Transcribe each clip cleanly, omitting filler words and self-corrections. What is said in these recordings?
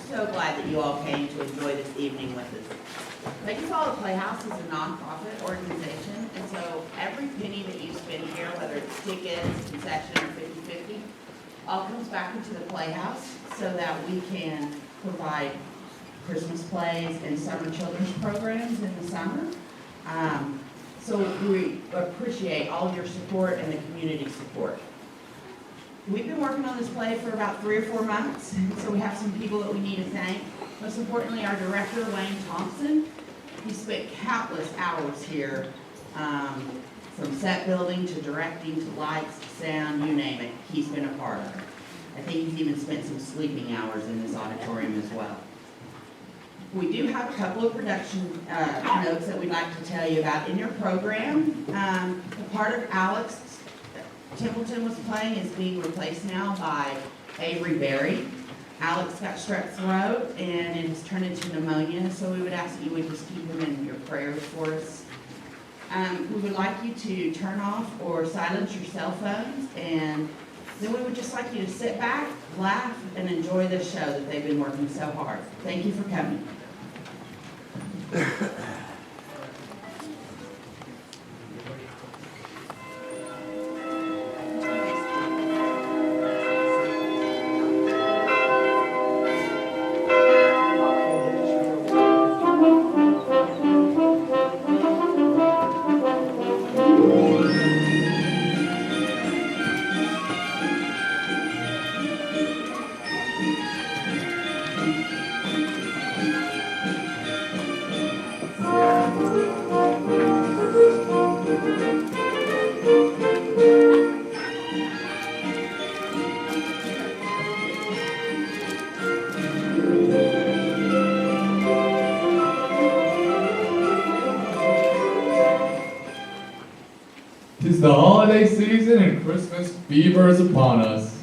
so glad that you all came to enjoy this evening with us. Eufaula PlayHouse is a nonprofit organization, and so every penny that you spend here, whether it's tickets, concession, or 50/50, all comes back into the Playhouse so that we can provide Christmas plays and summer children's programs in the summer. So we appreciate all of your support and the community support. We've been working on this play for about 3 or 4 months, so we have some people that we need to thank. Most importantly, our director, Wayne Thompson. He spent countless hours here, from set building to directing to lights to sound, you name it, he's been a part of it. I think he's even spent some sleeping hours in this auditorium as well. We do have a couple of production notes that we'd like to tell you about in your program. The part of Alex Templeton was playing is being replaced now by Avery Berry. Alex got strep throat and it has turned into pneumonia, so we would ask that you would just keep him in your prayers for us. We would like you to turn off or silence your cell phones, and then we would just like you to sit back, laugh, and enjoy this show that they've been working so hard. Thank you for coming. 'Tis the holiday season and Christmas fever is upon us.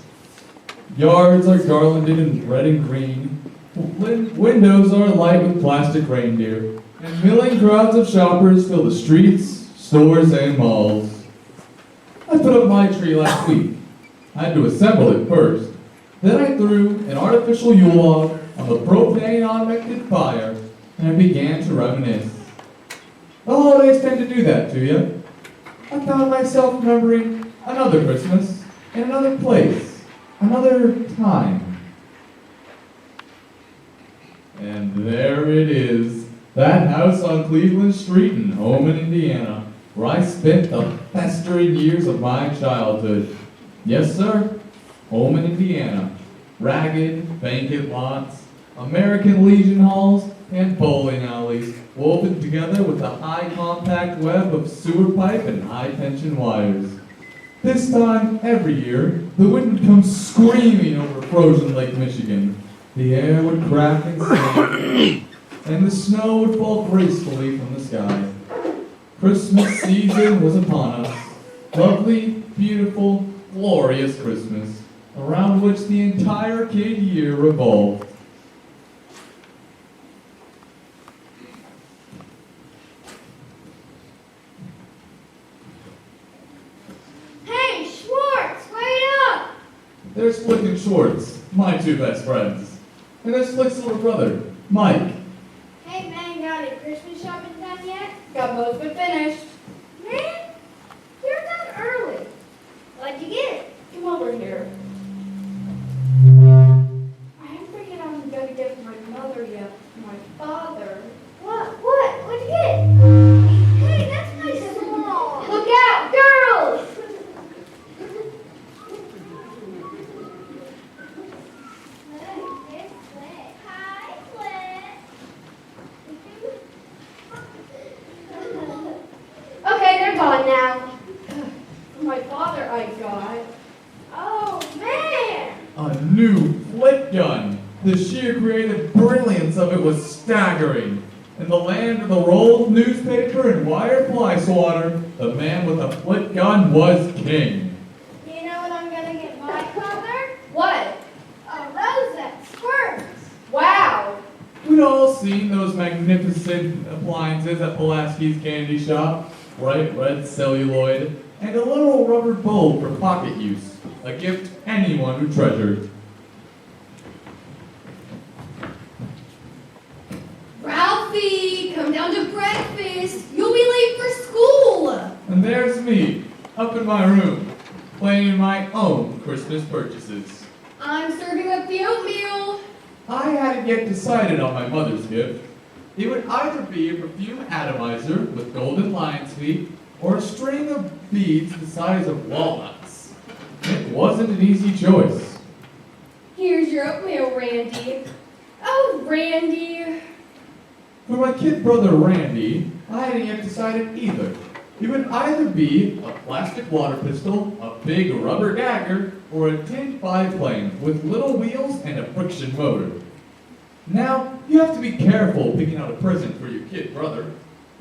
Yards are garlanded in red and green. Windows are alight with plastic reindeer. And milling crowds of shoppers fill the streets, stores, and malls. I put up my tree last week. I had to assemble it first. Then I threw an artificial Yule log on the propane-augmented fire, and I began to reminisce. The holidays tend to do that to you. I found myself remembering another Christmas in another place, another time. And there it is, that house on Cleveland Street in Homan, Indiana, where I spent the festering years of my childhood. Yes, sir, Homan, Indiana. Ragged, vacant lots, American Legion halls, and bowling alleys, woven together with the high compact web of sewer pipe and high-tension wires. This time, every year, the wind would come screaming over frozen Lake Michigan. The air would crack and sing, and the snow would fall gracefully from the sky. Christmas season was upon us. Lovely, beautiful, glorious Christmas, around which the entire kid year revolved. Hey, Schwartz, wait up! There's Flick and Schwartz, my two best friends. And there's Flick's little brother, Mike. Hey, man, got any Christmas shopping done yet? Got most of it finished. Man, you're done early. What'd you get? Come over here. I haven't figured out I'm going to give my mother yet. My father. What? What'd you get? Hey, that's my small. Look out, girls! Hi, okay, they're gone now. My father I got. Oh, man! A new Flick gun. The sheer creative brilliance of it was staggering. In the land of the rolled newspaper and wire fly swatter, the man with the Flick gun was king. You know what I'm gonna get my father? What? A rose that squirts. Wow! We'd all seen those magnificent appliances at Pulaski's candy shop. Bright red celluloid, and a little rubber bowl for pocket use. A gift anyone would treasure. to breakfast. You'll be late for school. And there's me, up in my room, planning my own Christmas purchases. I'm serving up the oatmeal. I hadn't yet decided on my mother's gift. It would either be a perfume atomizer with golden lion's feet or a string of beads the size of walnuts. It wasn't an easy choice. Here's your oatmeal, Randy. Oh, Randy. For my kid brother Randy, I hadn't yet decided either. It would either be a plastic water pistol, a big rubber dagger, or a tin biplane with little wheels and a friction motor. Now, you have to be careful picking out a present for your kid brother.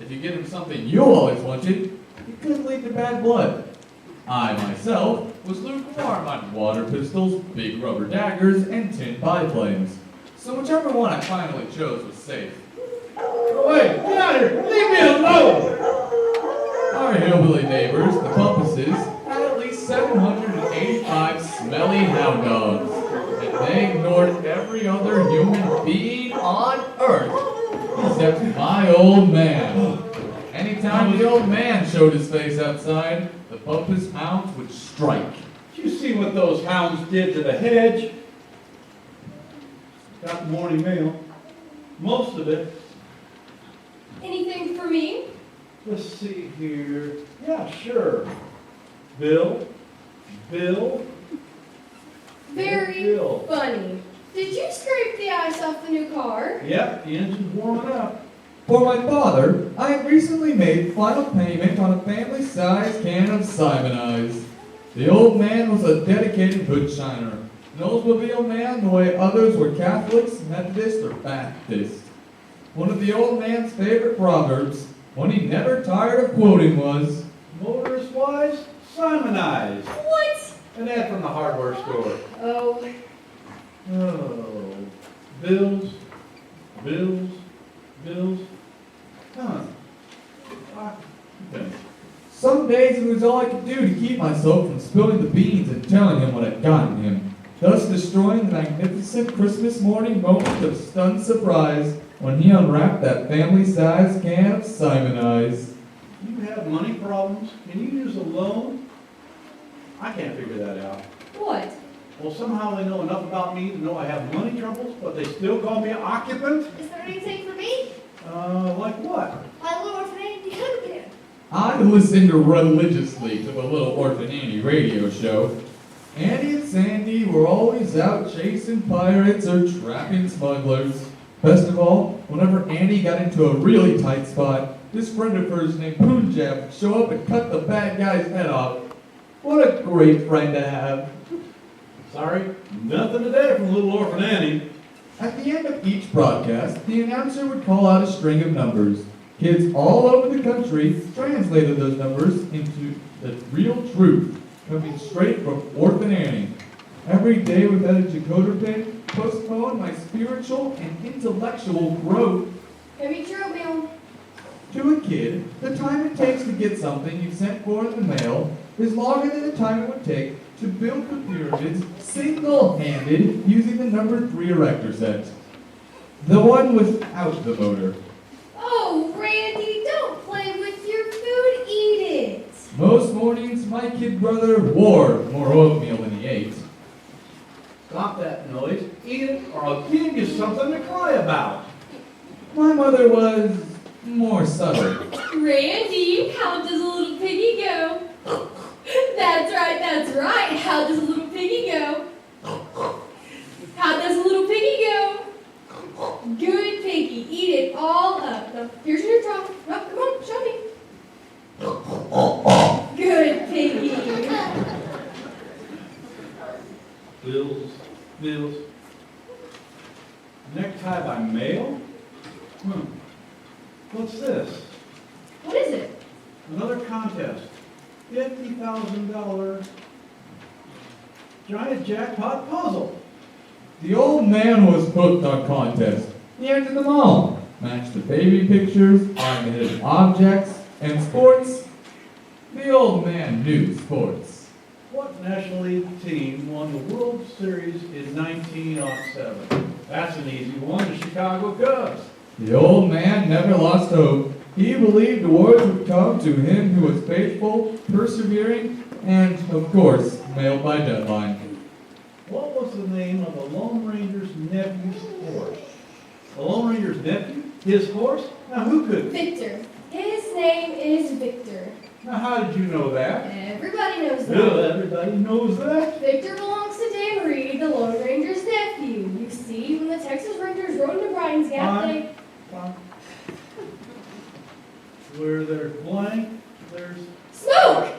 If you get him something you always wanted, it could lead to bad blood. I, myself, was lukewarm on water pistols, big rubber daggers, and tin biplanes. So whichever one I finally chose was safe. Wait, get out of here! Leave me alone! Our hillbilly neighbors, the Pumpuses, had at least 785 smelly hound dogs, and they ignored every other human being on earth, except my old man. Anytime the old man showed his face outside, the Pumpus hounds would strike. Did you see what those hounds did to the hedge? Got the morning mail. Most of it. Anything for me? Let's see here. Yeah, sure. Bill. Very Bill. funny. Did you scrape the ice off the new car? Yep, the engine's warming up. For my father, I had recently made final payment on a family-sized can of Simonize. The old man was a dedicated hoodshiner, an Oldsmobile man the way others were Catholics, Methodists, or Baptists. One of the old man's favorite proverbs, one he never tired of quoting, was, Motorist-wise, Simonize. What? An ad from the hardware store. Oh, Oh, bills. Huh. Okay. some days it was all I could do to keep myself from spilling the beans and telling him what had gotten him, thus destroying the magnificent Christmas morning moment of stunned surprise when he unwrapped that family-sized can of Simonize. You have money problems? Can you use a loan? I can't figure that out. what? Well, somehow they know enough about me to know I have money troubles, but they still call me an occupant? Is there anything for me? Like what? My little orphan Andy Hogan. I listened religiously to the Little Orphan Annie radio show. Andy and Sandy were always out chasing pirates or trapping smugglers. Best of all, whenever Andy got into a really tight spot, this friend of hers named Punjab would show up and cut the bad guy's head off. What a great friend to have. Sorry, nothing today from Little Orphan Annie. At the end of each broadcast, the announcer would call out a string of numbers. Kids all over the country translated those numbers into the real truth, coming straight from Orphan Annie. Every day without a decoder pin postponed my spiritual and intellectual growth. Come eat your oatmeal. To a kid, the time it takes to get something you sent for in the mail is longer than the time it would take to build the pyramids single-handed using the number 3 erector set. The one without the motor. Oh, Randy, don't play with your food. Eat it. Most mornings, my kid brother wore more oatmeal than he ate. Stop that noise. Eat it, or I'll give you something to cry about. My mother was more subtle. Randy, how does a little piggy go? That's right, that's right. How does a little piggy go? How does a little piggy go? Good piggy. Eat it all up. Now, here's your trough. No, come on, show me. Good piggy. Bills. Necktie by mail? What's this? What is it? Another contest. $50,000 giant jackpot puzzle. The old man was hooked on contests. He entered them all. Matched the baby pictures, animated objects, and sports. The old man knew sports. What National League team won the World Series in 1907? That's an easy one, the Chicago Cubs. The old man never lost hope. He believed awards would come to him who was faithful, persevering, and, of course, mailed by deadline. What was the name of the Lone Ranger's nephew's horse? The Lone Ranger's nephew? His horse? Now who could? Victor. His name is Victor. Now how did you know that? Everybody knows that. Well, everybody knows that. Victor belongs to Dan Reed, the Lone Ranger's nephew. You see, when the Texas Rangers rode into Brian's Gap, they... Fine. Where there's blank, there's Smoke!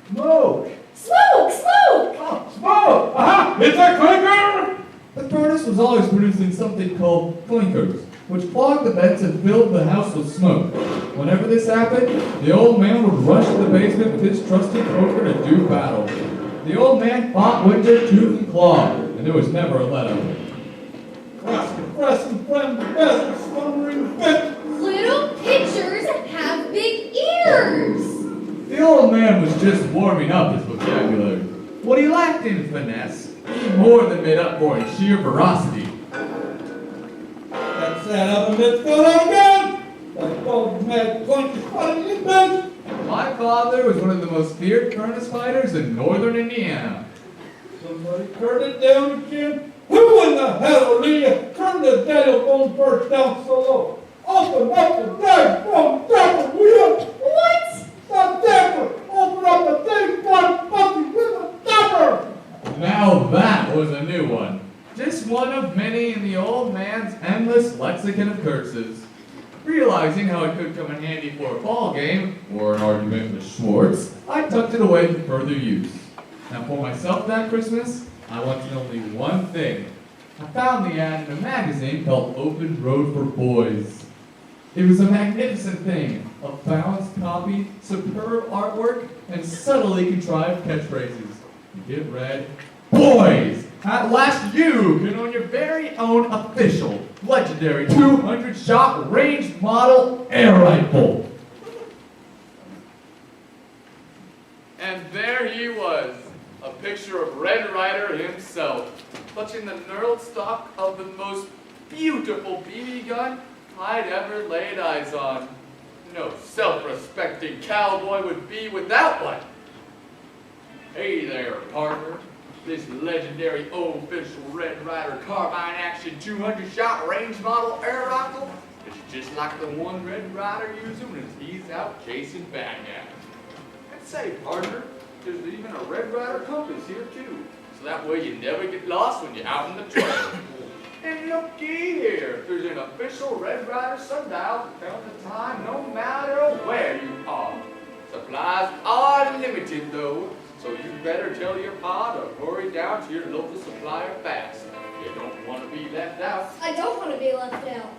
smoke. Smoke! Smoke! Oh, smoke! Aha! It's a clinker! The furnace was always producing something called clinkers, which clogged the vents and filled the house with smoke. Whenever this happened, the old man would rush to the basement with his trusty poker to do battle. The old man fought Winter tooth and claw, and there was never a let-up. Press and friend, best slumbering fit. Little pitchers have big ears! The old man was just warming up his vocabulary. What he lacked in finesse, he more than made up for in sheer ferocity. That's that oven that's going again. That old mad clunk is fighting his bench. My father was one of the most feared furnace fighters in northern Indiana. Somebody turn it down again. Who in the hell are you? Turn the Daniel Bones burst down so low. Open up the dang phone tapper, will you? What? The tapper! Open up the dang phone puppy with a tapper! Now that was a new one. Just one of many in the old man's endless lexicon of curses. Realizing how it could come in handy for a ball game or an argument with Schwartz, I tucked it away for further use. Now for myself that Christmas, I wanted only one thing. I found the ad in a magazine called Open Road for Boys. It was a magnificent thing, a balanced copy, superb artwork, and subtly contrived catchphrases. It read, "Boys, at last you can own your very own official, legendary 200-shot range model air rifle." And there he was, a picture of Red Ryder himself, clutching the knurled stock of the most beautiful BB gun I'd ever laid eyes on. No self-respecting cowboy would be without one. Hey there, partner. This legendary official Red Ryder carbine action 200-shot range model air rifle is just like the one Red Ryder uses when he's out chasing bad guys. And say, partner, there's even a Red Ryder compass here too, so that way you never get lost when you're out in the trail. And looky here, there's an official Red Ryder sundial to tell the time no matter where you are. Supplies are limited though, so you better tell your pa to hurry down to your local supplier fast. You don't want to be left out. I don't want to be left out.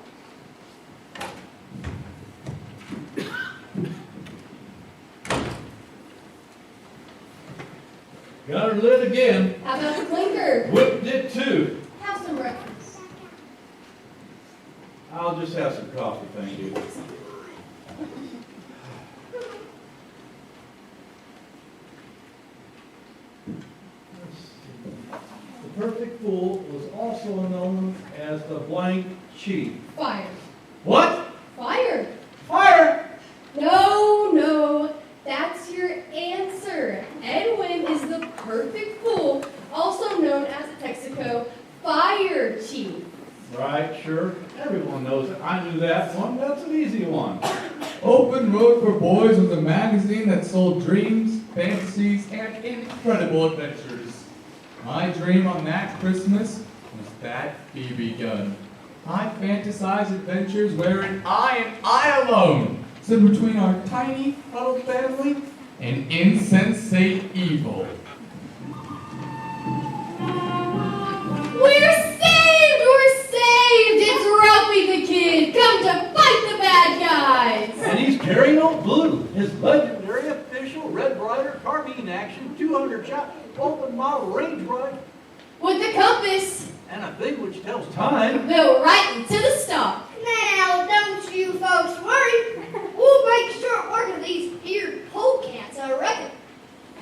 Got her lit again. How about the clinker? Whipped it too. Have some breakfast. I'll just have some coffee, thank you. The Perfect Fool was also known as the Blank Chief. Fire. What? Fire. Fire! No, no. That's your answer. Edwin is the perfect fool, also known as the Texaco Fire Chief. Right, sure. Everyone knows it. I knew that one. That's an easy one. Open Road for Boys was a magazine that sold dreams, fantasies, and incredible adventures. My dream on that Christmas was that BB gun. I fantasized adventures wherein I and I alone stood between our tiny, huddled family and insensate evil. We're saved! We're saved! It's Ralphie the Kid, come to fight the bad guys! And he's carrying old Blue, his legendary official Red Ryder carbine action 200-shot open model range rifle. With the compass, And a thing which tells time. go right into the stop. Now, don't you folks worry. We'll make short work of these here polecats, I reckon.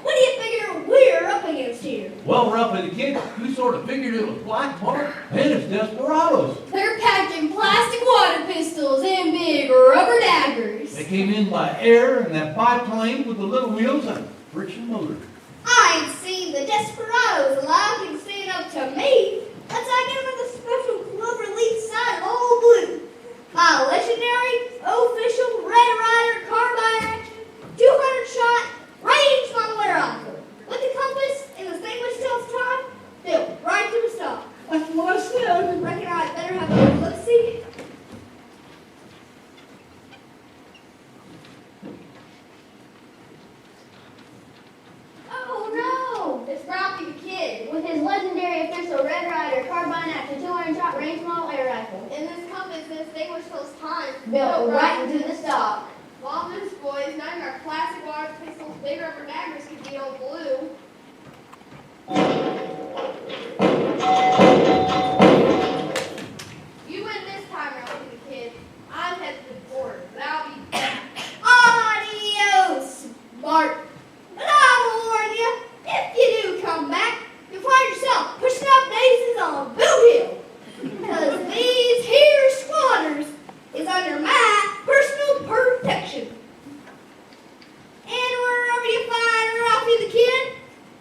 What do you figure we're up against here? Well, Ralphie the Kid, you sort of figured it was Black Mark and it's Desperados. They're packed in plastic water came in by air and that biplane with the little wheels and friction motor. I ain't seen the desperados alive can stand up to me. That's I give them the special clover leaf sign all blue. My legendary official Red Ryder carbine action 200-shot range model air rifle with the compass and the distinguished stealth time built right to the stock. That's what I said. Reckon I'd better have a look-see. Oh no! It's Ralphie the Kid with his legendary official Red Ryder carbine action 200-shot range model air rifle. In this compass, the distinguished those times built right into the stock. While this boys, none of our classic water pistols, big rubber daggers can beat old blue. You win this time, Ralphie the Kid. I'm headed to the border, but I'll be back. Adios, Bart. But I will warn you, if you do come back, you'll find yourself pushing up daisies on Boot Hill. Because these here squatters is under my personal protection. And wherever you find Ralphie the Kid,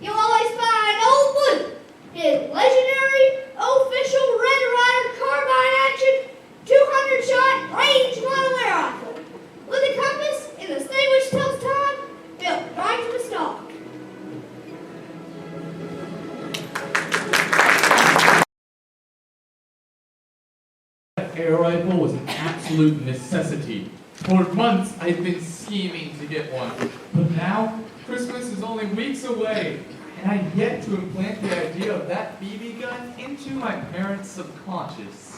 you'll always find Old Blue, his legendary official Red Ryder carbine action 200-shot range model air rifle with a compass and a distinguished stealth time built right to the stock. That air rifle was an absolute necessity. For months, I've been scheming to get one. But now, Christmas is only weeks away, and I've yet to implant the idea of that BB gun into my parents' subconscious.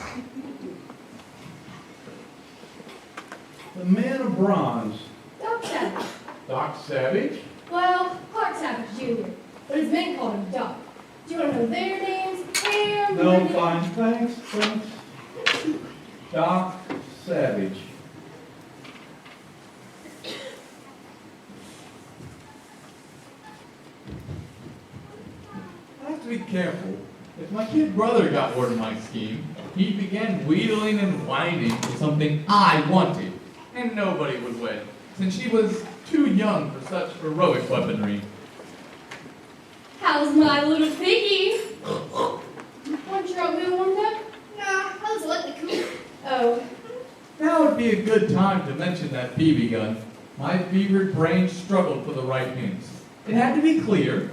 The man of bronze. Doc Savage. Doc Savage? Well, Clark Savage Jr., but his men called him Doc. Do you want to know their names? And No, fine. Thanks. Doc Savage. I have to be careful. If my kid brother got word of my scheme, he began wheedling and whining for something I wanted, and nobody would win, since she was too young for such heroic weaponry. How's my little piggy? Want your oatmeal warmed up? Nah, I was letting it cool. Oh, Now would be a good time to mention that BB gun. My fevered brain struggled for the right hints. It had to be clear,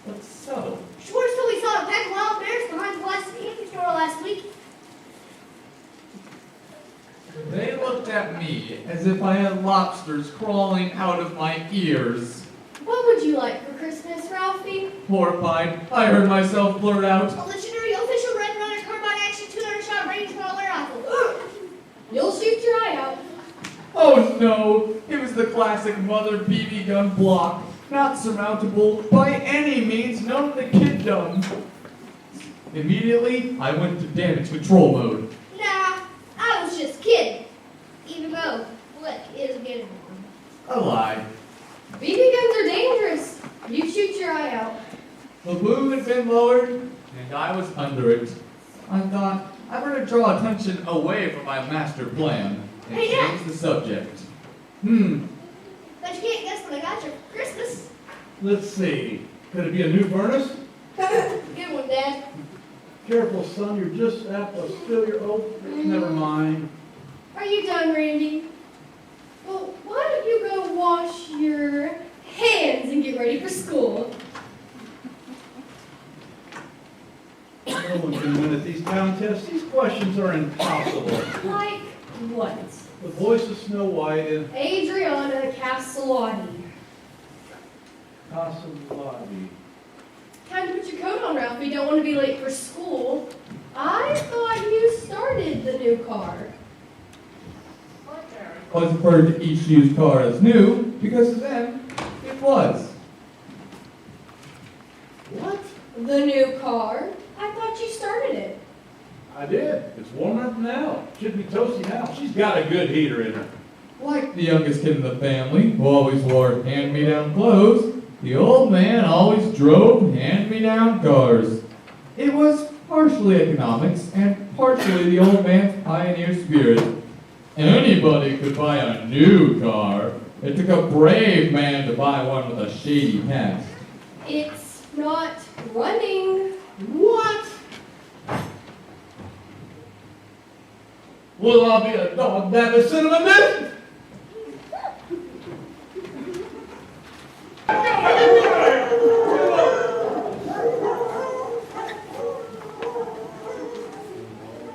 but subtle. Schwartz told me saw a pack of wild bears behind the plastic candy store last week. They looked at me as if I had lobsters crawling out of my ears. what would you like for Christmas, Ralphie? Horrified, I heard myself blurt out, A legendary official Red Ryder carbine action 200-shot range model air rifle. You'll shoot your eye out. oh no, it was the classic mother BB gun block, not surmountable by any means known to kiddom. Immediately, I went to damage control mode. Nah, I was just kidding. Even though Flick is getting one. A lie. BB guns are dangerous. You shoot your eye out. The boom had been lowered, and I was under it. I thought I better draw attention away from my master plan and Hey, Dad. change the subject. But you can't guess what I got you for Christmas. Let's see. Could it be a new furnace? Good one, Dad. Careful, son. You're just apt to spill your oat. Never mind. Are you done, Randy? Well, why don't you go wash your hands and get ready for school? No one can win at these contests. These questions are impossible. Like what? The voice of Snow White and Adriana Castellani. Casablanca. Time to put your coat on, Ralphie. Don't want to be late for school. I thought you started the new car. I was referred to each used car as new because to them, it was. What? The new car? I thought you started it. I did. It's warm up now. Should be toasty now. She's got a good heater in her. Like the youngest kid in the family, who always wore hand-me-down clothes, the old man always drove hand-me-down cars. It was partially economics and partially the old man's pioneer spirit. Anybody could buy a new car. It took a brave man to buy one with a shady past. It's not running. What? Well, I'll be a dog that cinnamon biscuit.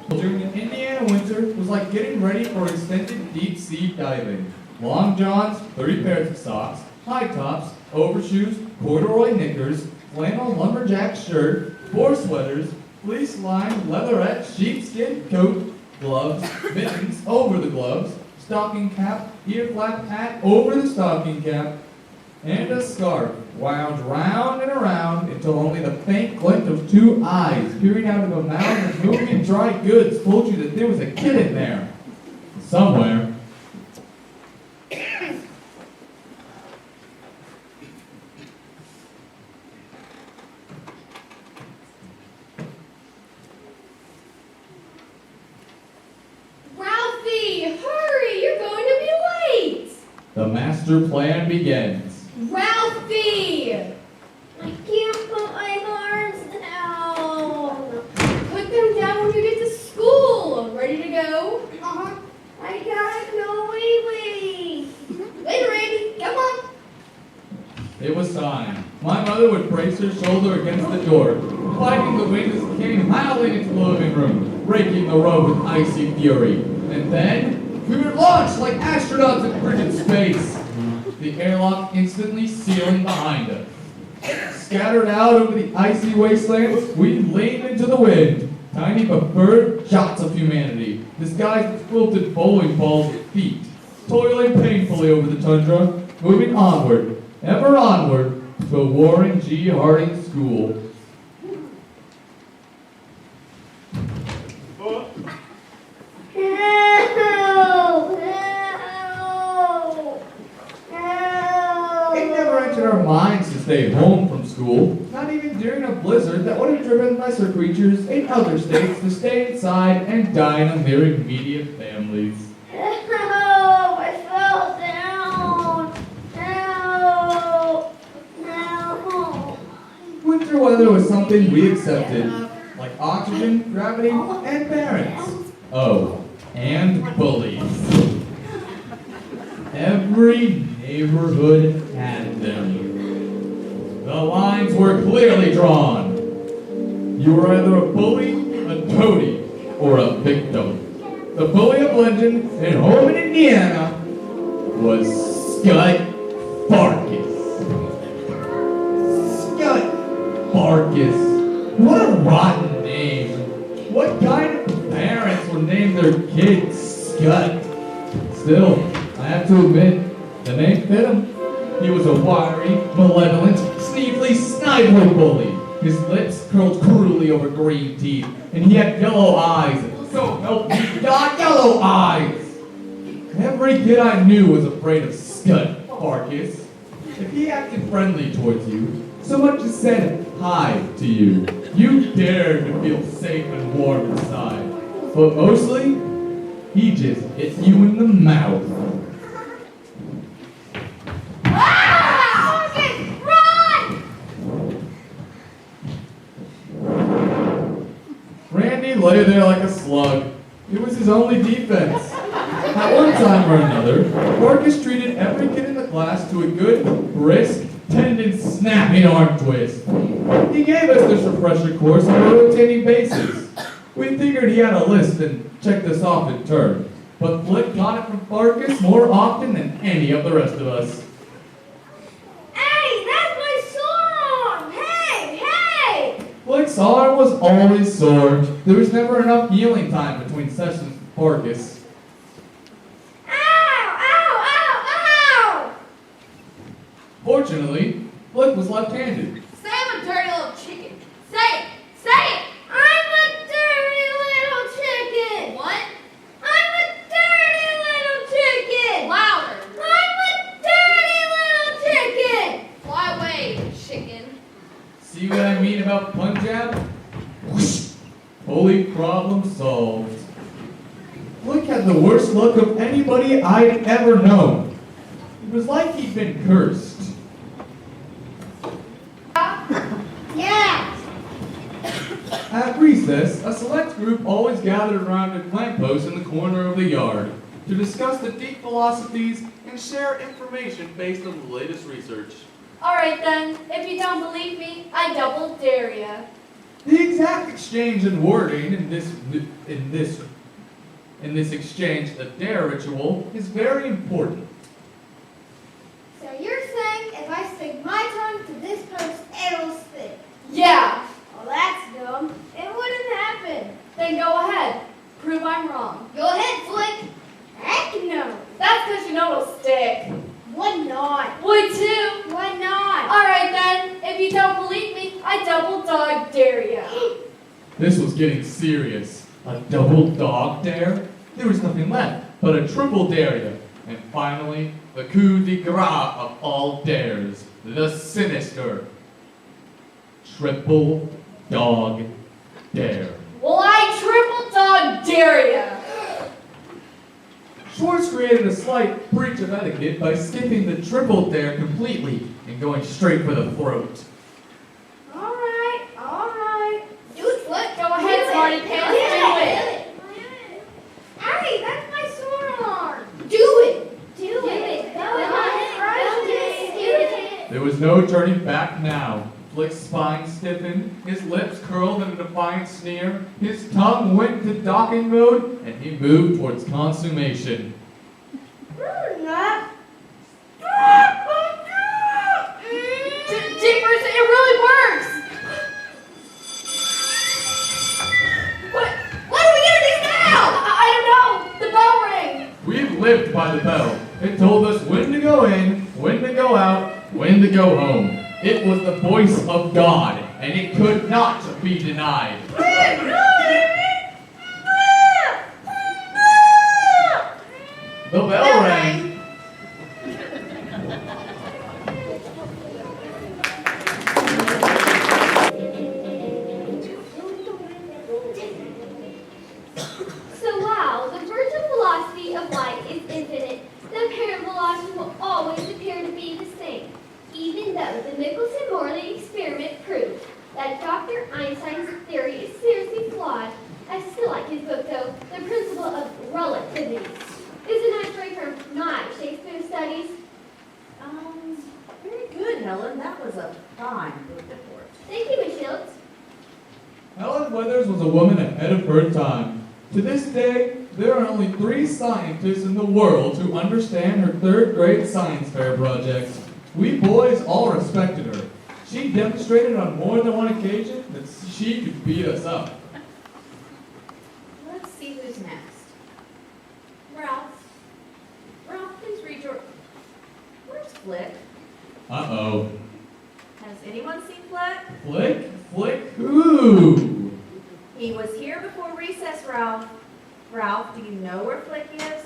During an Indiana winter was like getting ready for extended deep sea diving. Long johns, 30 pairs of socks, high tops, overshoes, corduroy knickers, flannel lumberjack shirt, 4 sweaters, fleece lined leatherette sheepskin coat, gloves, mittens over the gloves, stocking cap, ear flap hat over the stocking cap, and a scarf wound round and around until only the faint glint of 2 eyes peering out of a mound of moving dry goods told you that there was a kid in there. Somewhere. Ralphie, hurry! You're going to be late! The master plan begins. Ralphie! I can't put my arms down. Put them down when you get to school. Ready to go? Uh-huh. I gotta go wee-wee. Later, Randy. Come on. It was time. My mother would brace her shoulder against the door, fighting the wind as it came howling into the living room, raking the road with icy fury. And then, we would launch like astronauts in frigid space, the airlock instantly sealing behind us. Scattered out over the icy wastelands, we leaned into the wind, tiny but bird shots of humanity, disguised as quilted bowling balls at feet, toiling painfully over the tundra, moving onward, ever onward, to a Warren G. Harding school. Help! Help! Help! It never entered our minds to stay home from school, not even during a blizzard that would have driven lesser creatures in other states to stay inside and dine on their immediate families. Help! I fell down! Help! Help! Winter weather was something we accepted, like oxygen, gravity, and parents. Oh, and bullies. Every neighborhood had them. The lines were clearly drawn. You were either a bully, a toady, or a victim. The bully of legend in home in Indiana was Scut Farkas. Scut Farkas. What a rotten name. What kind of parents would name their kids Scut? Still, I have to admit, the name fit him. He was a wiry, malevolent, sneevely, snidely bully. His lips curled cruelly over green teeth, and he had yellow eyes. So help me God, yellow eyes! Every kid I knew was afraid of Scut Farkas. If he acted friendly towards you, so much as said hi to you, you dared to feel safe and warm inside. But mostly, he just hit you in the mouth. Ah! Farkas, run! Randy lay there like a slug. It was his only defense. At one time or another, Farkas treated every kid in the class to a good, brisk, tendon-snapping arm twist. He gave us this refresher course on a rotating basis. We figured he had a list and checked us off in turn. But Flick got it from Farkas more often than any of the rest of us. Hey, that's my song! Hey, hey! Flick's arm was always sore. There was never enough healing time between sessions with Farkas. Ow, ow, ow, ow! Fortunately, Flick was left-handed. Say I'm a dirty little chicken. Say it. Say it. I'm a dirty little chicken! What? I'm a dirty little chicken! Louder. I'm a dirty little chicken! Fly away, chicken. See what I mean about Punjab? Whoosh! Holy problem solved. Flick had had the worst look of anybody I'd ever known. It was like he'd been cursed. Yeah. At recess, a select group always gathered around a lamppost in the corner of the yard to discuss the deep philosophies and share information based on the latest research. All right then, if you don't believe me, I double dare ya. The exact exchange and wording in this exchange, the dare ritual, is very important. So you're saying if I stick my tongue to this post, it'll stick? Yeah, Well, that's dumb. It wouldn't happen. then go ahead. Prove I'm wrong. Go ahead, Flick. Heck no. That's because you know it'll stick. Why not? Would too. Why not? All right then, if you don't believe me, I double dog dare ya. This was getting serious. A double dog dare? There was nothing left but a triple dare. And finally, the coup de grace of all dares, the sinister triple dog dare. Well, I triple dog dare ya. Schwartz created a slight breach of etiquette by skipping the triple dare completely and going straight for the throat. All right. Do it, Flick. Go ahead, Smarty Pants, do it. Hey, that's my sore arm. Do it. Do it. Go ahead. Do it. There was no turning back now. Flick's spine stiffened, his lips curled in a defiant sneer, his tongue went to docking mode, and he moved towards consummation. Jeepers, it really works. What are we gonna do now? I don't know. The bell rang. We lived by the bell. It told us when to go in, when to go out, when to go home. It was the voice of God, and it could not be denied. The bell rang. So while the virtual velocity of light is infinite, the apparent velocity will always appear to be the same, even though the Michelson-Morley experiment proved that Dr. Einstein's theory is seriously flawed. I still like his book though, The Principle of Relativity. Is a nice break from my Shakespeare studies. Very good, Helen. That was a fine book report. Thank you, Miss Shields. Helen Weathers was a woman ahead of her time. To this day, there are only 3 scientists in the world who understand her 3rd grade science fair project. We boys all respected her. She demonstrated on more than one occasion that she could beat us up. Let's see who's next. Ralph, please read your... Where's Flick? Uh-oh. Has anyone seen Flick? Flick? Flick who? He was here before recess, Ralph. Ralph, do you know where Flick is?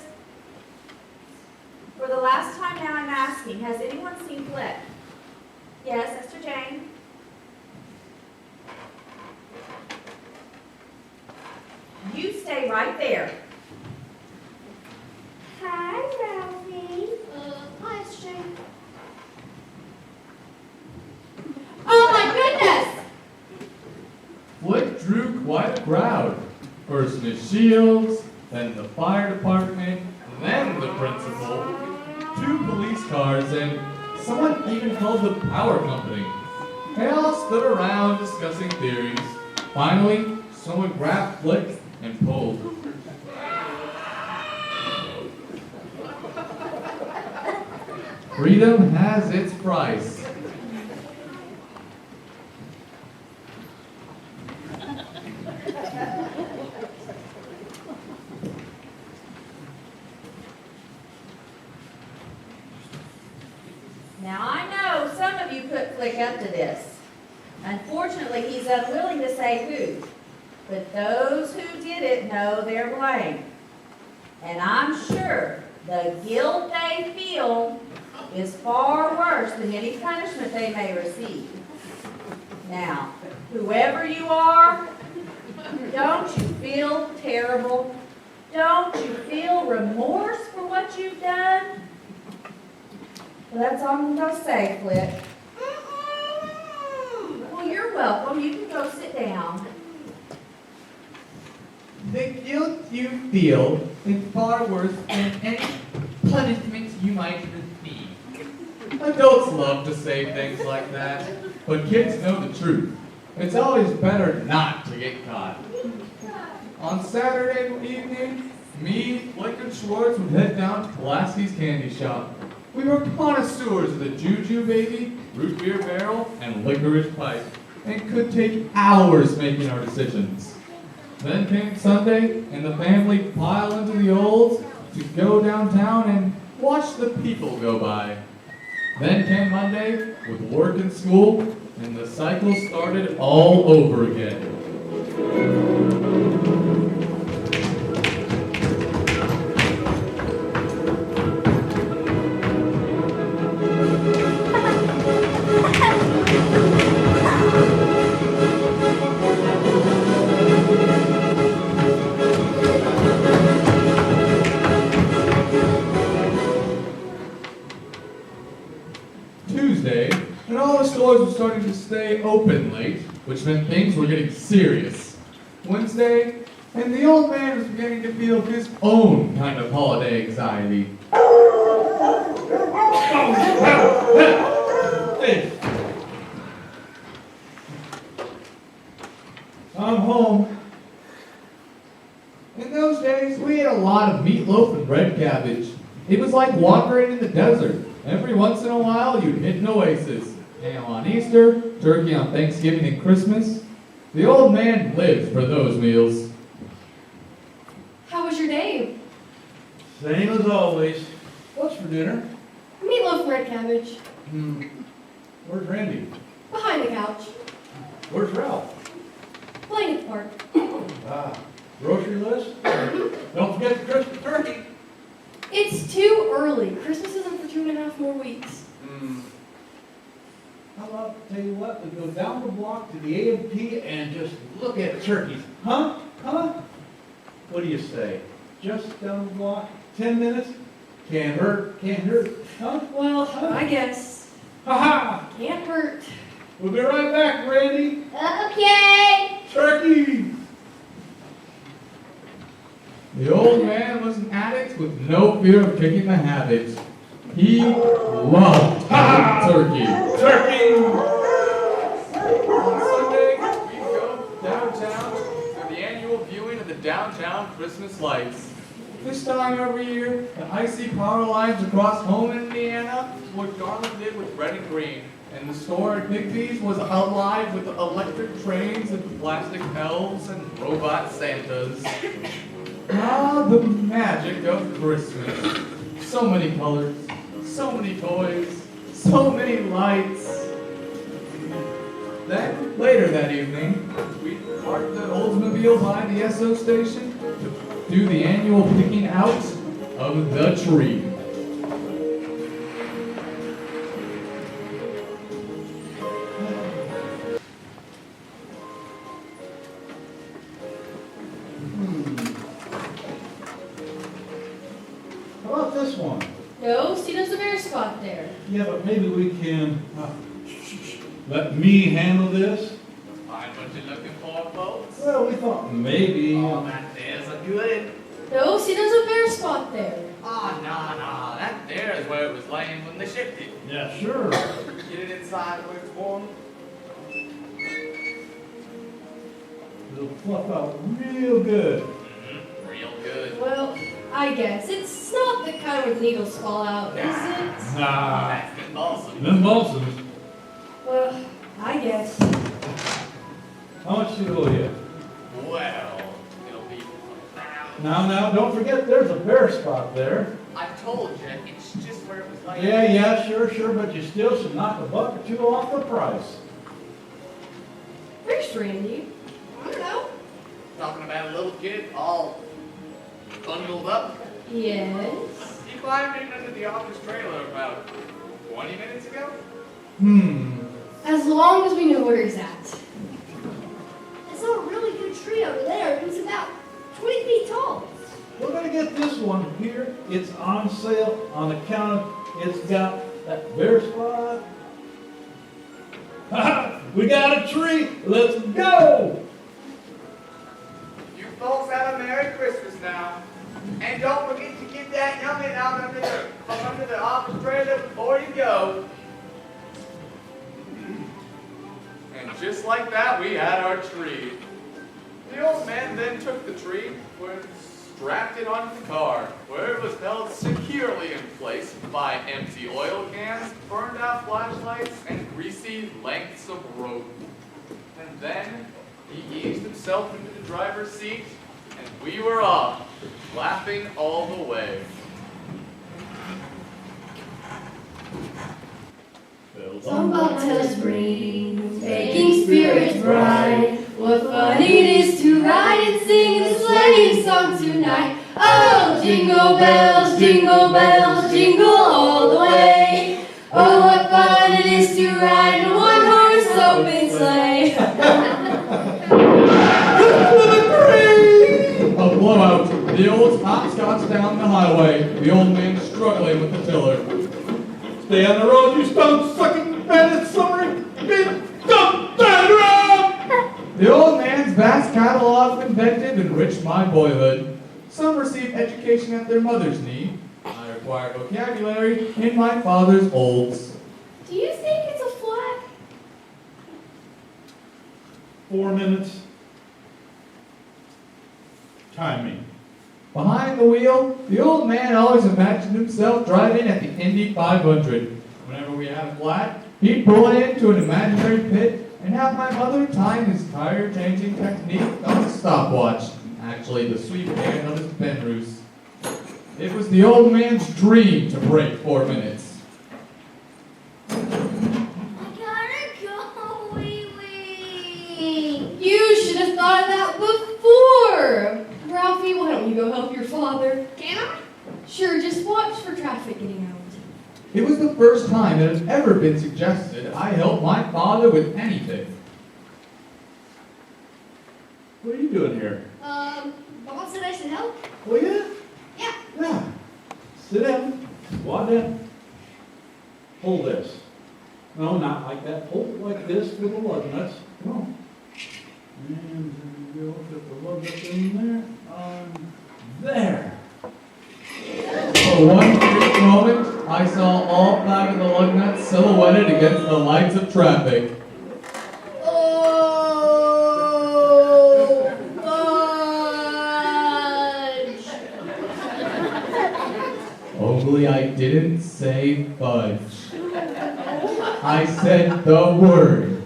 For the last time now I'm asking, has anyone seen Flick? Yes, Esther Jane? You stay right there. Hi, Ralphie. Hi, SJ. Oh my goodness! Flick drew quite a crowd. First Miss Shields, then the fire department, then the principal, 2 police cars, and someone even called the power company. They all stood around discussing theories. Finally, someone grabbed Flick and pulled. Freedom has its price. Now I know some of you put Flick up to this. Unfortunately, he's unwilling to say who. But those who did it know their blame. And I'm sure the guilt they feel is far worse than any punishment they may receive. Now, whoever you are, don't you feel terrible? Don't you feel no remorse for what you've done? Well, that's all I'm gonna say, Flip. Well, you're welcome. You can go sit down. The guilt you feel is far worse than any punishment you might receive. Adults love to say things like that, but kids know the truth. It's always better not to get caught. On Saturday evening, me, Blake, and Schwartz would head down to Pulaski's candy shop. We were connoisseurs of the Juju Baby, root beer barrel, and licorice pipe, and could take hours making our decisions. Then came Sunday, and the family piled into the Olds to go downtown and watch the people go by. Then came Monday, with work and school, and the cycle started all over again. Tuesday, and all the stores were starting to stay open late, which meant things were getting serious. Wednesday, and the old man was beginning to feel his own kind of holiday anxiety. Hey. I'm home. In those days, we ate a lot of meatloaf and red cabbage. It was like wandering in the desert. Every once in a while, you'd hit an oasis. Ham on Easter, turkey on Thanksgiving and Christmas. The old man lived for those meals. How was your day? Same as always. What's for dinner? Meatloaf and red cabbage. Where's Randy? Behind the couch. Where's Ralph? Playing at the park. Grocery list? Don't forget the Christmas turkey. It's too early. Christmas isn't for 2.5 more weeks. How about, tell you what, we go down the block to the A&P and just look at turkeys. Huh? Huh? What do you say? Just down the block, 10 minutes? Can't hurt, can't hurt. Huh? Well, I guess. Ha-ha! Can't hurt. We'll be right back, Randy. Okay. Turkey! The old man was an addict with no fear of kicking the habit. He loved turkey. Turkey! On Sunday, we go downtown for the annual viewing of the downtown Christmas lights. This time every year, the icy power lines across home in Indiana were garlanded with red and green, and the store at Bigby's was alive with electric trains and plastic elves and robot Santas. Ah, the magic of Christmas. So many colors, so many toys, so many lights. Then, later that evening, we parked the Oldsmobile by the SO station to do the annual picking out of the tree. How about this one? No, see, there's a bare spot there. Yeah, but maybe we can let me handle this. Find what you're looking for, folks. Well, we thought maybe. Oh, that there's a good. No, see, there's a bare spot there. Oh, no. That there is where it was laying when they shipped it. Yeah, sure. Get it inside where it's warm. It'll fluff out real good. Real good. Well, I guess. It's not the kind where the needles fall out, is it? Nah. That's the balsam. Them balsams. Well, I guess. How much do you owe you? Well, it'll be. Now, don't forget there's a bare spot there. I told you, it's just where it was laying. Yeah, sure, but you still should knock a buck or two off the price. Where's Randy? I don't know. Talking about a little kid all bundled up. Yes. He climbed in under the office trailer about 20 minutes ago. As long as we know where he's at. I saw a really good tree over there. It was about 20 feet tall. We're gonna get this one here. It's on sale on account of it's got that bare spot. Ha! We got a tree. Let's go! You folks have a Merry Christmas now. And don't forget to get that youngin' out under the office trailer before you go. And just like that, we had our tree. The old man then took the tree and strapped it onto the car, where it was held securely in place by empty oil cans, burned out flashlights, and greasy lengths of rope. And then he eased himself into the driver's seat, and we were off, laughing all the way. Some bobtails ring, making spirits bright. What fun it is to ride and sing the sleighing song tonight. Oh, jingle bells, jingle all the way. Oh, what fun it is to ride in a one-horse open sleigh. A blowout. The old hopscotch down the highway. The old man struggling with the tiller. Stay on the road, you stone-sucking bandit summary! Stop that road! The old man's vast catalog of inventive enriched my boyhood. Some received education at their mother's knee. I acquired vocabulary in my father's olds. Do you think it's a flag? 4 minutes. Time me. Behind the wheel, the old man always imagined himself driving at the Indy 500. Whenever we had a flat, he'd pull it into an imaginary pit and have my mother time his tire-changing technique on the stopwatch, actually the sweep hand on his Benroos. It was the old man's dream to break 4 minutes. I gotta go, wee wee. You should have thought of that before. Ralphie, why don't you go help your father? Can I? Sure, just watch for traffic getting out. It was the first time it had ever been suggested I help my father with anything. What are you doing here? Mom said I should help. Oh, yeah? Yeah. Yeah. Sit down. Squat down. Hold this. No, not like that. Hold it like this for the lug nuts. Come on. And there we go. Put the lug nuts in there. There. For one brief moment, I saw all 5 of the lug nuts silhouetted against the lights of traffic. Oh, fudge. Only I didn't say fudge. I said the word.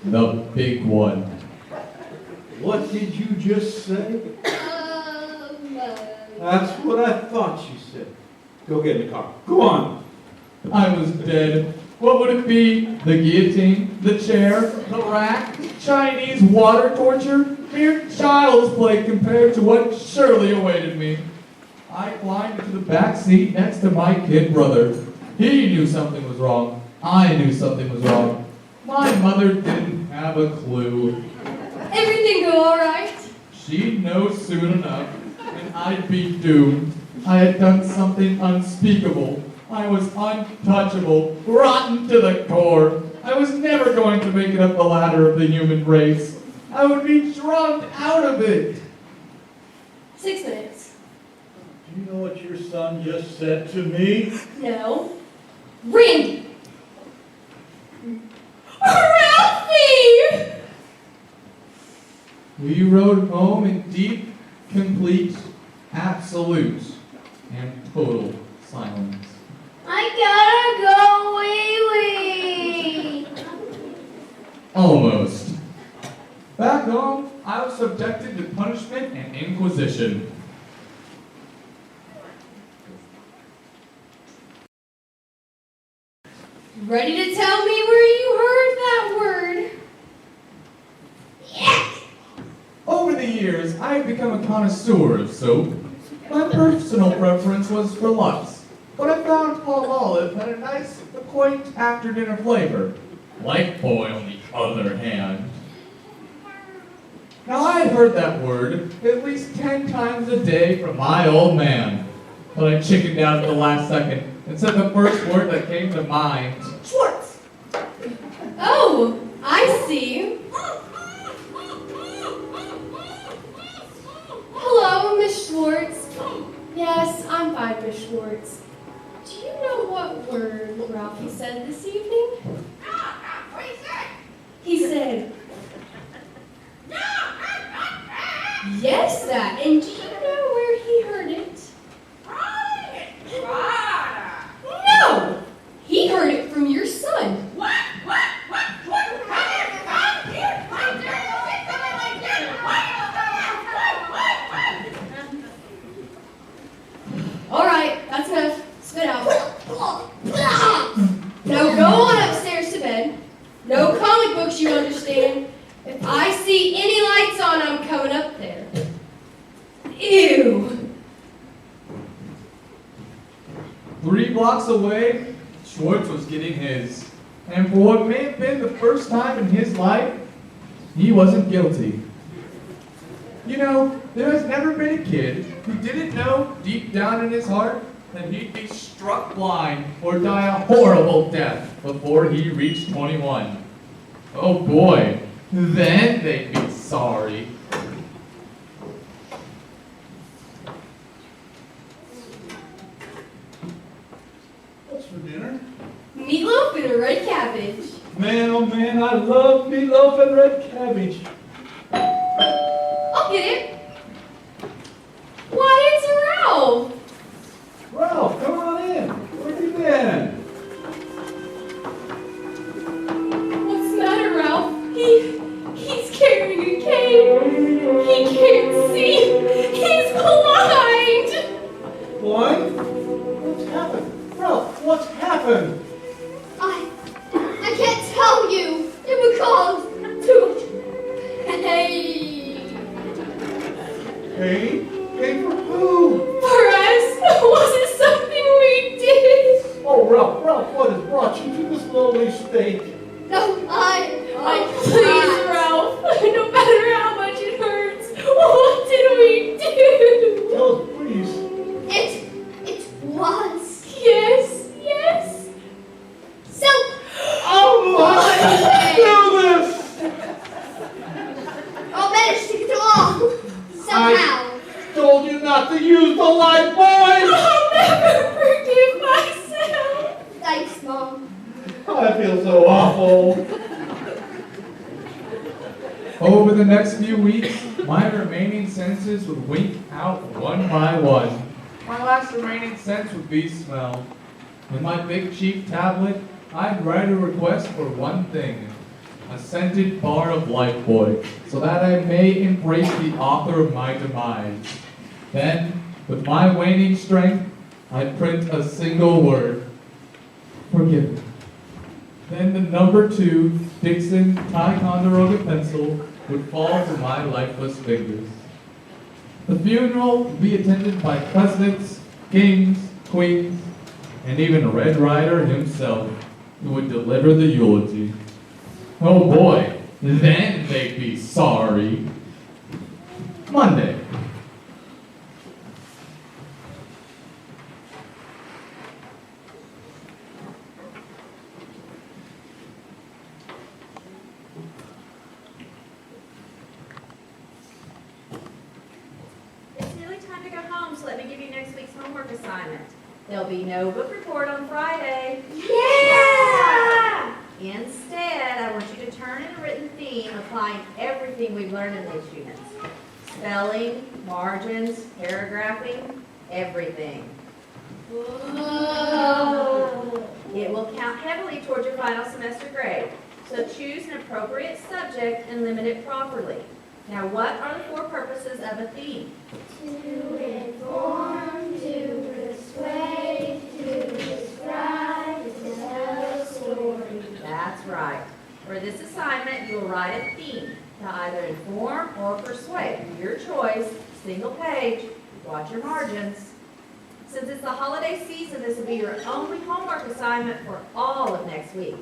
The big one. What did you just say? Fudge. That's what I thought you said. Go get in the car. Go on. I was dead. What would it be? The guillotine? The chair? The rack? Chinese water torture? Mere child's play compared to what surely awaited me. I climbed into the back seat next to my kid brother. He knew something was wrong. I knew something was wrong. My mother didn't have a clue. Everything go all right? She'd know soon enough, and I'd be doomed. I had done something unspeakable. I was untouchable, rotten to the core. I was never going to make it up the ladder of the human race. I would be drugged out of it. 6 minutes. Do you know what your son just said to me? No. Randy! Ralphie! We rode home in deep, complete, absolute, and total silence. I gotta go, wee wee. Almost. Back home, I was subjected to punishment and inquisition. Ready to tell me where you heard that word? Yes. Over the years, I have become a connoisseur of soap. My personal preference was for Lux, but I found Palm Olive had a nice, quaint after-dinner flavor. Lifebuoy, on the other hand. Now, I had heard that word at least 10 times a day from my old man, but I chickened out at the last second and said the first word that came to mind. Schwartz. Oh, I see. Hello, Miss Schwartz. Yes, I'm fine, Miss Schwartz. Do you know what word Ralphie said this evening? What do you say? He said, yes, that. And do you know where he heard it? No! He heard it from your son. What? All right, that's enough. Spit out. Now go on upstairs to bed. No comic books, you understand. If I see any lights on, I'm coming up there. Ew. 3 blocks away, Schwartz was getting his. And for what may have been the first time in his life, he wasn't guilty. You know, there has never been a kid who didn't know deep down in his heart that he'd be struck blind or die a horrible death before he reached 21. Oh boy, then they'd be sorry. What's for dinner? Meatloaf and a red cabbage. Man, oh man, I love meatloaf and red cabbage. I'll get it. Why, it's Ralph. Ralph, come on in. Where you been? What's the matter, Ralph? He's carrying a cane. He can't see. He's blind. Blind? What's happened? Ralph, what's happened? I can't tell you. It would cause too much pain. Pain? Pain for who? For us, was it something we did? Oh, Ralph, what has brought you to this lowly state? No, Please, Ralph, no matter how much it hurts, what did we do? Tell us, please. It was. Yes. So, Oh my! Do this! I'll manage to get it all. Somehow. Told you not to use the light, boys! I'll never forgive myself. Thanks, Mom. I feel so awful. Over the next few weeks, my remaining senses would wink out one by one. My last remaining sense would be smell. In my big cheap tablet, I'd write a request for one thing, a scented bar of Lifebuoy, so that I may embrace the author of my demise. Then, with my waning strength, I'd print a single word, forgive me. Then the number 2 Dixon Ticonderoga pencil would fall to my lifeless fingers. The funeral would be attended by presidents, kings, queens, and even Red Ryder himself, who would deliver the eulogy. Oh boy, then they'd be sorry. Monday. It's nearly time to go home, so let me give you next week's homework assignment. There'll be no book report on Friday. Yeah! Instead, I want you to turn in a written theme applying everything we've learned in these units. Spelling, margins, paragraphing, everything. Whoa. It will count heavily towards your final semester grade, so choose an appropriate subject and limit it properly. Now, what are the 4 purposes of a theme? To inform, to persuade, to describe, to tell a story. That's right. For this assignment, you will write a theme to either inform or persuade. Your choice, single page, watch your margins. Since it's the holiday season, this will be your only homework assignment for all of next week.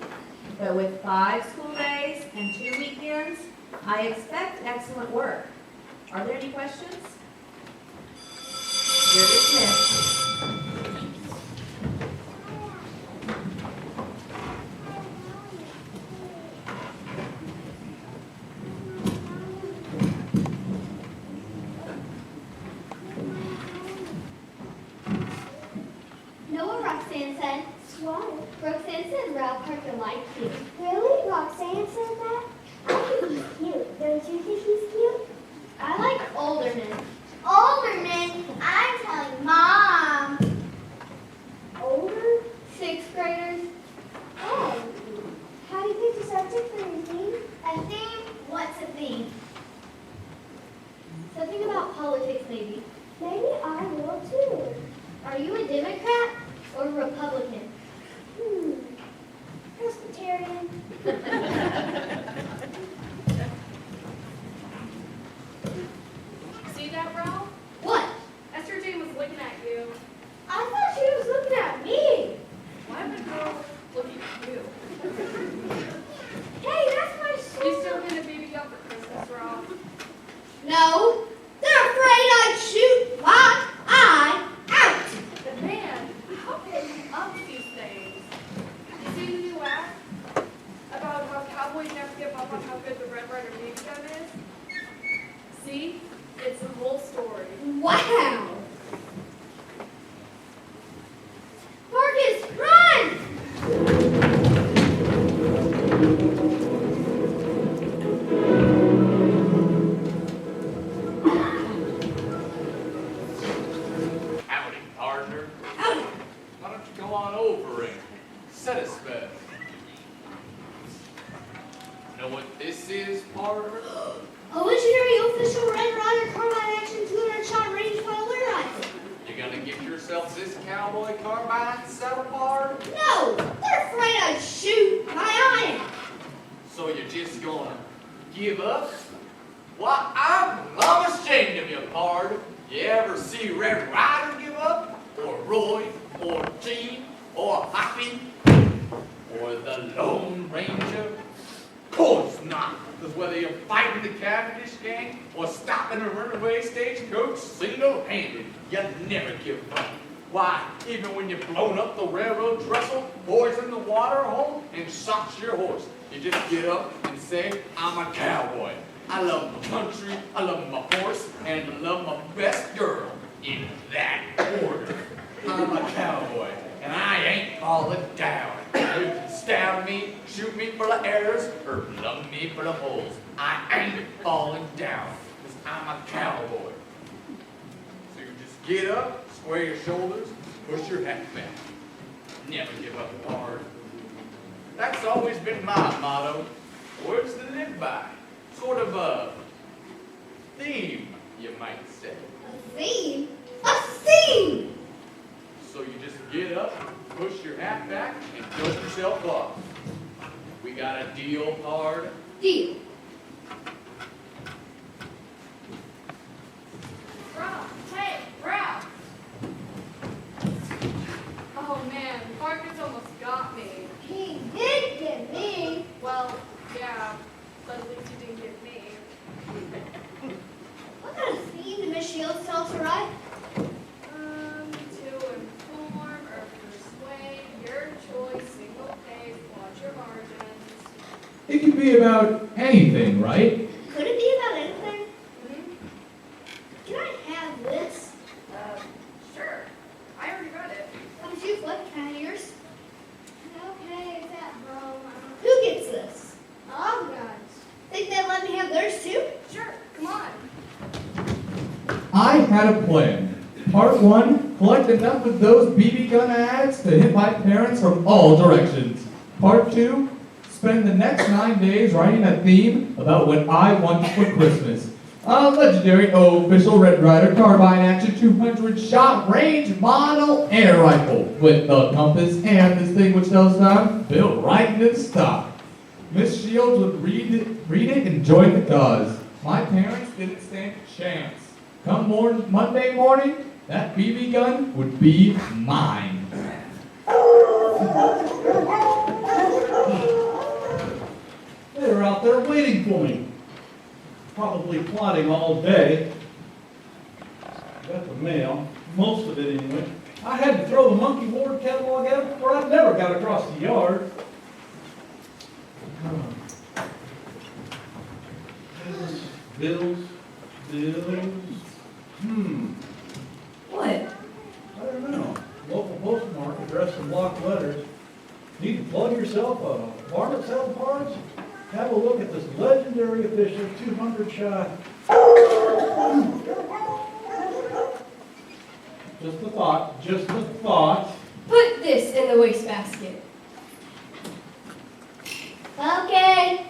But with 5 school days and 2 weekends, I expect excellent work. Are there any questions? You're dismissed. Know what Roxanne said? What? Roxanne said Ralph Parker liked you. Really? Roxanne said that? I think he's cute. Don't you think he's cute? I like older men. Older men? I'm telling Mom. Older? Sixth graders. Oh. How do you pick a subject for your theme? A theme? What's a theme? Something about politics, maybe. Maybe I will too. Are you a Democrat or a Republican? Presbyterian. See that, Ralph? What? Esther Jane was looking at you. I thought she was looking at me. Why would a girl looking at you? Hey, that's my You sword. still getting a baby gun for Christmas, Ralph? No. They're afraid I'd shoot my eye out. But man, how can you up these things? You see the new act about how cowboys never give up on how good the Red Ryder baby gun is? See? It's the whole story. Wow. Marcus, run! Howdy, partner. Howdy. Why don't you go on over and set a spell? Know what this is, partner? A legendary official Red Ryder carbine action 200-shot range fire rifle. You gonna get yourself this cowboy carbine saddle part? No, they're afraid I'd shoot my eye out. So you're just gonna give up? Why, I'm ashamed of you, pard. You ever see Red Ryder give up? Or Roy? Or Gene? Or Hoppy? Or the Lone Ranger? Of course not. Because whether you're fighting the Cavendish gang or stopping a runaway stagecoach single-handed, you never give up. Why, even when you've blown up the railroad trestle, poisoned the water hole, and shot your horse, you just get up and say, I'm a cowboy. I love my country, I love my horse, and I love my best girl. In that order. I'm a cowboy, and I ain't falling down. You can stab me, shoot me full of arrows, or plumb me full of holes. I ain't falling down, because I'm a cowboy. So you just get up, square your shoulders, push your hat back. Never give up hard. That's always been my motto. Words to live by. Sort of a theme, you might say. A theme? A theme! So you just get up, push your hat back, and dust yourself off. We got a deal, pard? Deal. Ralph, hey, Ralph! Oh man, Marcus almost got me. He did get me. Well, yeah, but at least you didn't get me. What kind of theme did Miss Shields tell us to write? To inform or persuade, your choice, single page, watch your margins. It could be about anything, right? Could it be about anything? Mm-hmm. Can I have this? Sure. I already read it. How did you flip? Can I have yours? Okay, that bro. Who gets this? All guys. Think they'll let me have theirs too? Sure, come on. I had a plan. Part 1, collect enough of those BB gun ads to hit my parents from all directions. Part 2, spend the next 9 days writing a theme about what I want for Christmas. A legendary official Red Ryder carbine action 200-shot range model air rifle with the compass and distinguished nose time built right into stock. Miss Shields would read it and join the cause. My parents didn't stand a chance. Come Monday morning, that BB gun would be mine. They're out there waiting for me. probably plotting all day. Got the mail, most of it anyway. I had to throw the monkey ward catalog out before I never got across the yard. Bills. What? I don't know. Local postmark addressed in block letters. Need to plug yourself a varmint selling parts? Have a look at this legendary official 200 shot. Just a thought, just a thought. Put this in the wastebasket. Okay.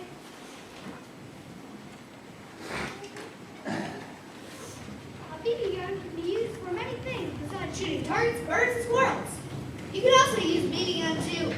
A BB gun can be used for many things besides shooting targets, birds, and squirrels. You can also use a BB gun to,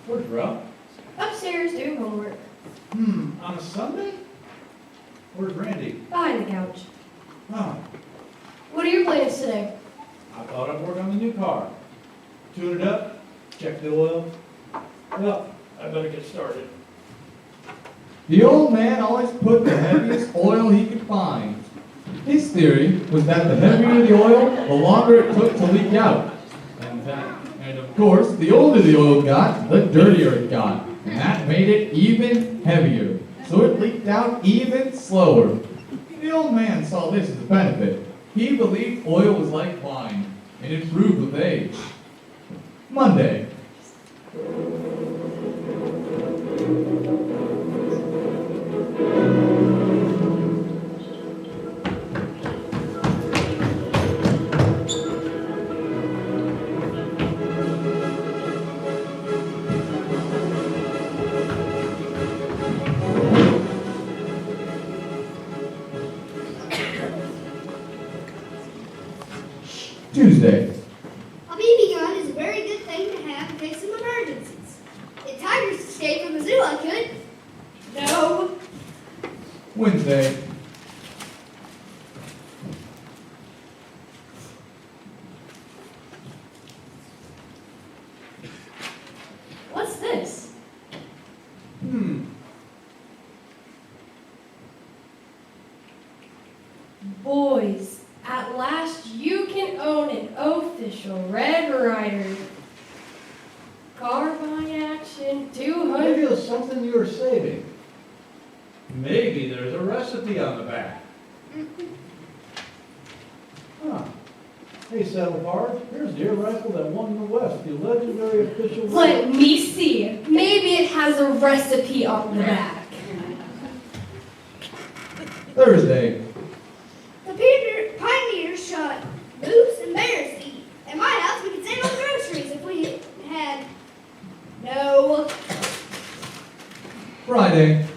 Where's Ralph? Upstairs doing homework. On a Sunday? Where's Randy? Behind the couch. Oh, What are your plans today? I thought I'd work on the new car. Tune it up, check the oil. Well, I better get started. The old man always put the heaviest oil he could find. His theory was that the heavier the oil, the longer it took to leak out. And of course, the older the oil got, the dirtier it got. And that made it even heavier. So it leaked out even slower. The old man saw this as a benefit. He believed oil was like wine. It improved with age. Monday. Tuesday. a BB gun is a very good thing to have in case of emergencies. If tigers escape from the zoo, I could. No. Wednesday. What's this? Boys, at last you can own an official Red Ryder. Car buying action, 200. Maybe it was something you were saving. Maybe there's a recipe on the back. Huh. Hey, Saddle Bard, here's the air rifle that won in the West, the legendary official... Let me see. Maybe it has a recipe on the back. Thursday. The pioneers shot moose and bears to eat. At my house, we could save on groceries if we had... No. Friday.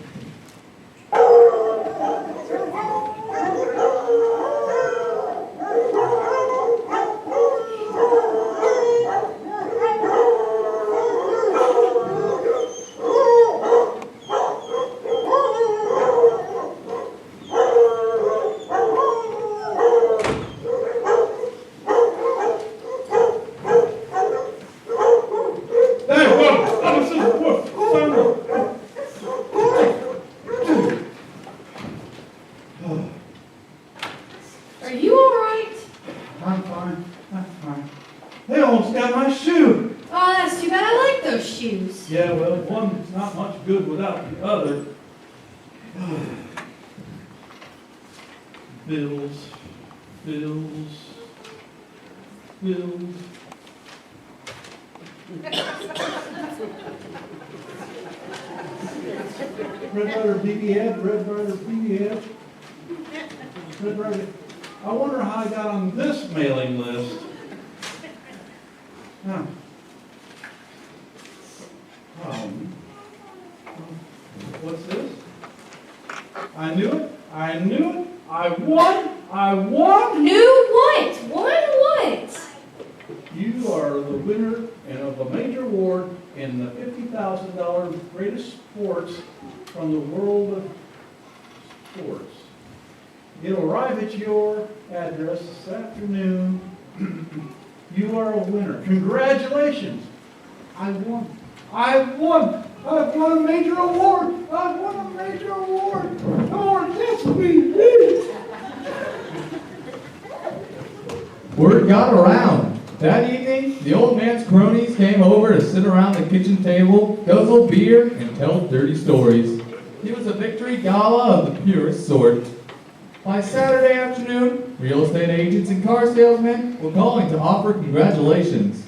Are you all right? I'm fine, I'm fine. They almost got my shoe. Oh, that's too bad. I like those shoes. Yeah, well, one's not much good without the other. Bills, bills, bills. Red Ryder BB head, Red Ryder BB head. Red Ryder. I wonder how I got on this mailing list. Huh. What's this? I knew it. I won I won. New what? Won what? You are the winner and of a major award in the $50,000 greatest sports from the world of sports. It'll arrive at your address this afternoon. You are a winner. Congratulations. I won. I've won a major award. I've won a major award. Oh, yes, we did. Word got around. That evening, the old man's cronies came over to sit around the kitchen table, guzzle beer, and tell dirty stories. It was a victory gala of the purest sort. By Saturday afternoon, real estate agents and car salesmen were calling to offer congratulations.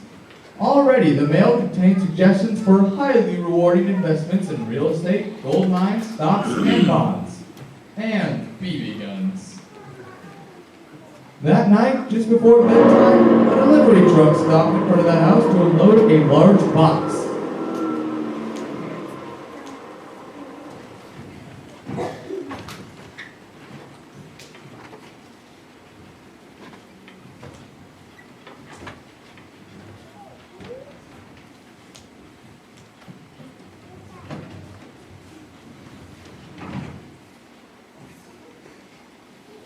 Already, the mail contained suggestions for highly rewarding investments in real estate, gold mines, stocks, and bonds. And BB guns. That night, just before bedtime, a delivery truck stopped in front of the house to unload a large box.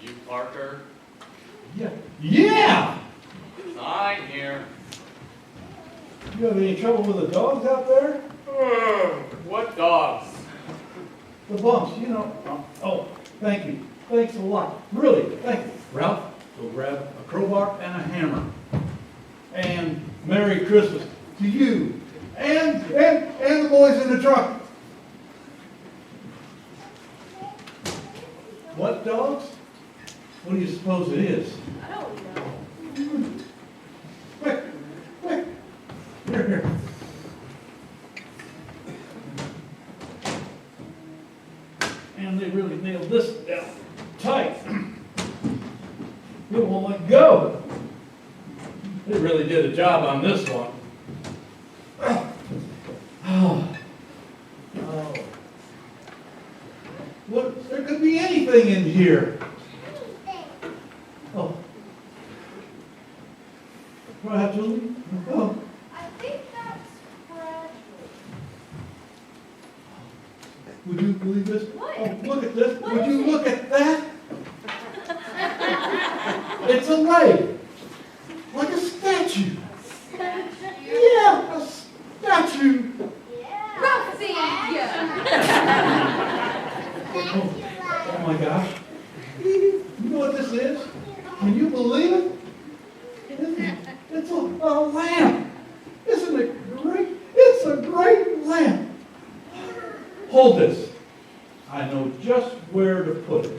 You, Parker? Yeah! I'm here. You have any trouble with the dogs out there? What dogs? The bumps, you know. Oh, thank you. Thanks a lot. Really, thank you. Ralph, go grab a crowbar and a hammer. And Merry Christmas to you and the boys in the truck. What dogs? What do you suppose it is? I don't know. Quick, quick. Here. And they really nailed this down tight. It won't let go. They really did a job on this one. Oh. What? There could be anything in here. Oh. Go ahead, Julie. Oh. I think that's fragile. Would you believe this? What? Oh, look at this. What Would is you it? look at that? It's a leg. Like a statue. Yeah, a statue. Oh my gosh. You know what this is? Can you believe it? It's a lamp. Isn't it great? It's a great lamp. Hold this. I know just where to put it.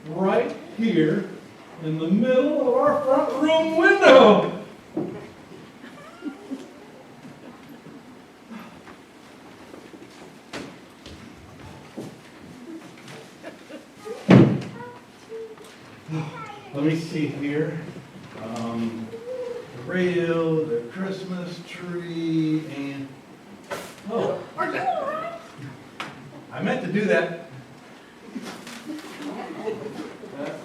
Right here in the middle of our front room window. Let me see here. The radio, the Christmas tree, and oh, Are you all right? I meant to do that.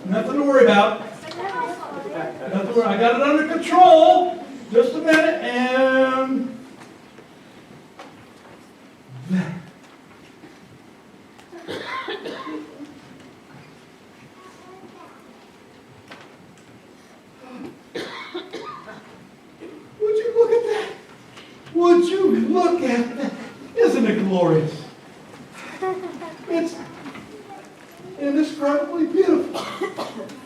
Nothing to worry about. Nothing to worry. I got it under control. Just a minute, and there. Would you look at that? Would you look at that? Isn't it glorious? It's indescribably beautiful.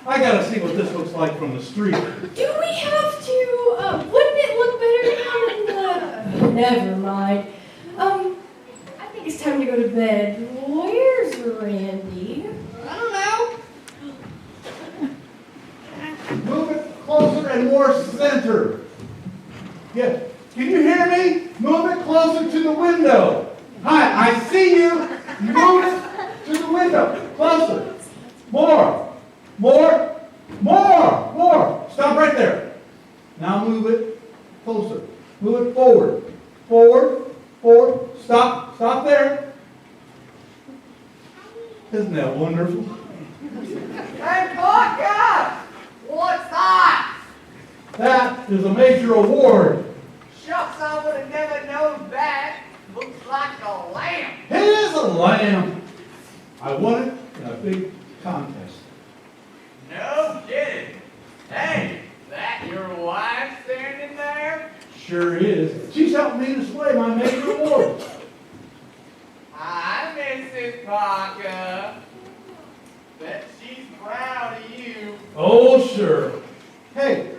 I gotta see what this looks like from the street. Do we have to, wouldn't it look better in the... Never mind. I think it's time to go to bed. Where's Randy? I don't know. Move it closer and more center. Yeah. Can you hear me? Move it closer to the window. Hi, I see you. Move it to the window. Closer. More. Stop right there. Now move it closer. Move it forward. Forward. Stop there. Isn't that wonderful? Hey, Parker! What's that? That is a major award. Shucks, I would have never known that. Looks like a lamp. It is a lamb. I won it in a big contest. No kidding. Hey, that your wife standing there? Sure is. She's helping me display my major award. Hi, Mrs. Parker. Bet she's proud of you. Oh, sure. Hey,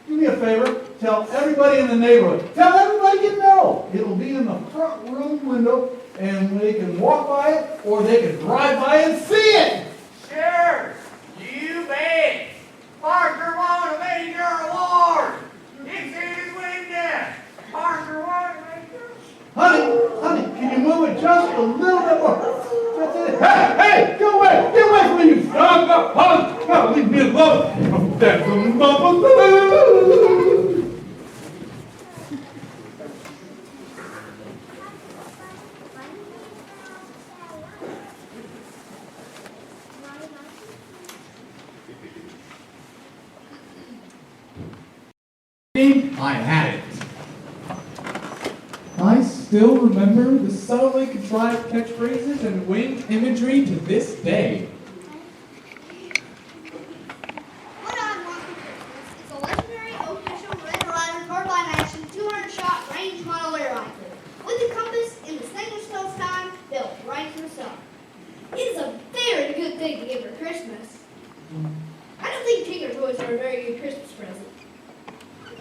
do me a favor. Tell everybody in the neighborhood. Tell everybody you know. It'll be in the front room window, and they can walk by it, or they can drive by and see it. Sure, you bet. Parker won a major award. It's in his window. Parker won a major. Honey, can you move it just a little bit more? That's it. Hey, get away from me, you son of a punk. No, leave me alone. That's a mother. I had it. I still remember the subtly contrived catchphrases and winged imagery to this day. What I want for Christmas is a legendary official Red Ryder carbine action 200-shot range model air rifle with a compass in the stainless steel time built right to the sun. It is a very good thing to give for Christmas. I don't think Tinker Toys are a very good Christmas present.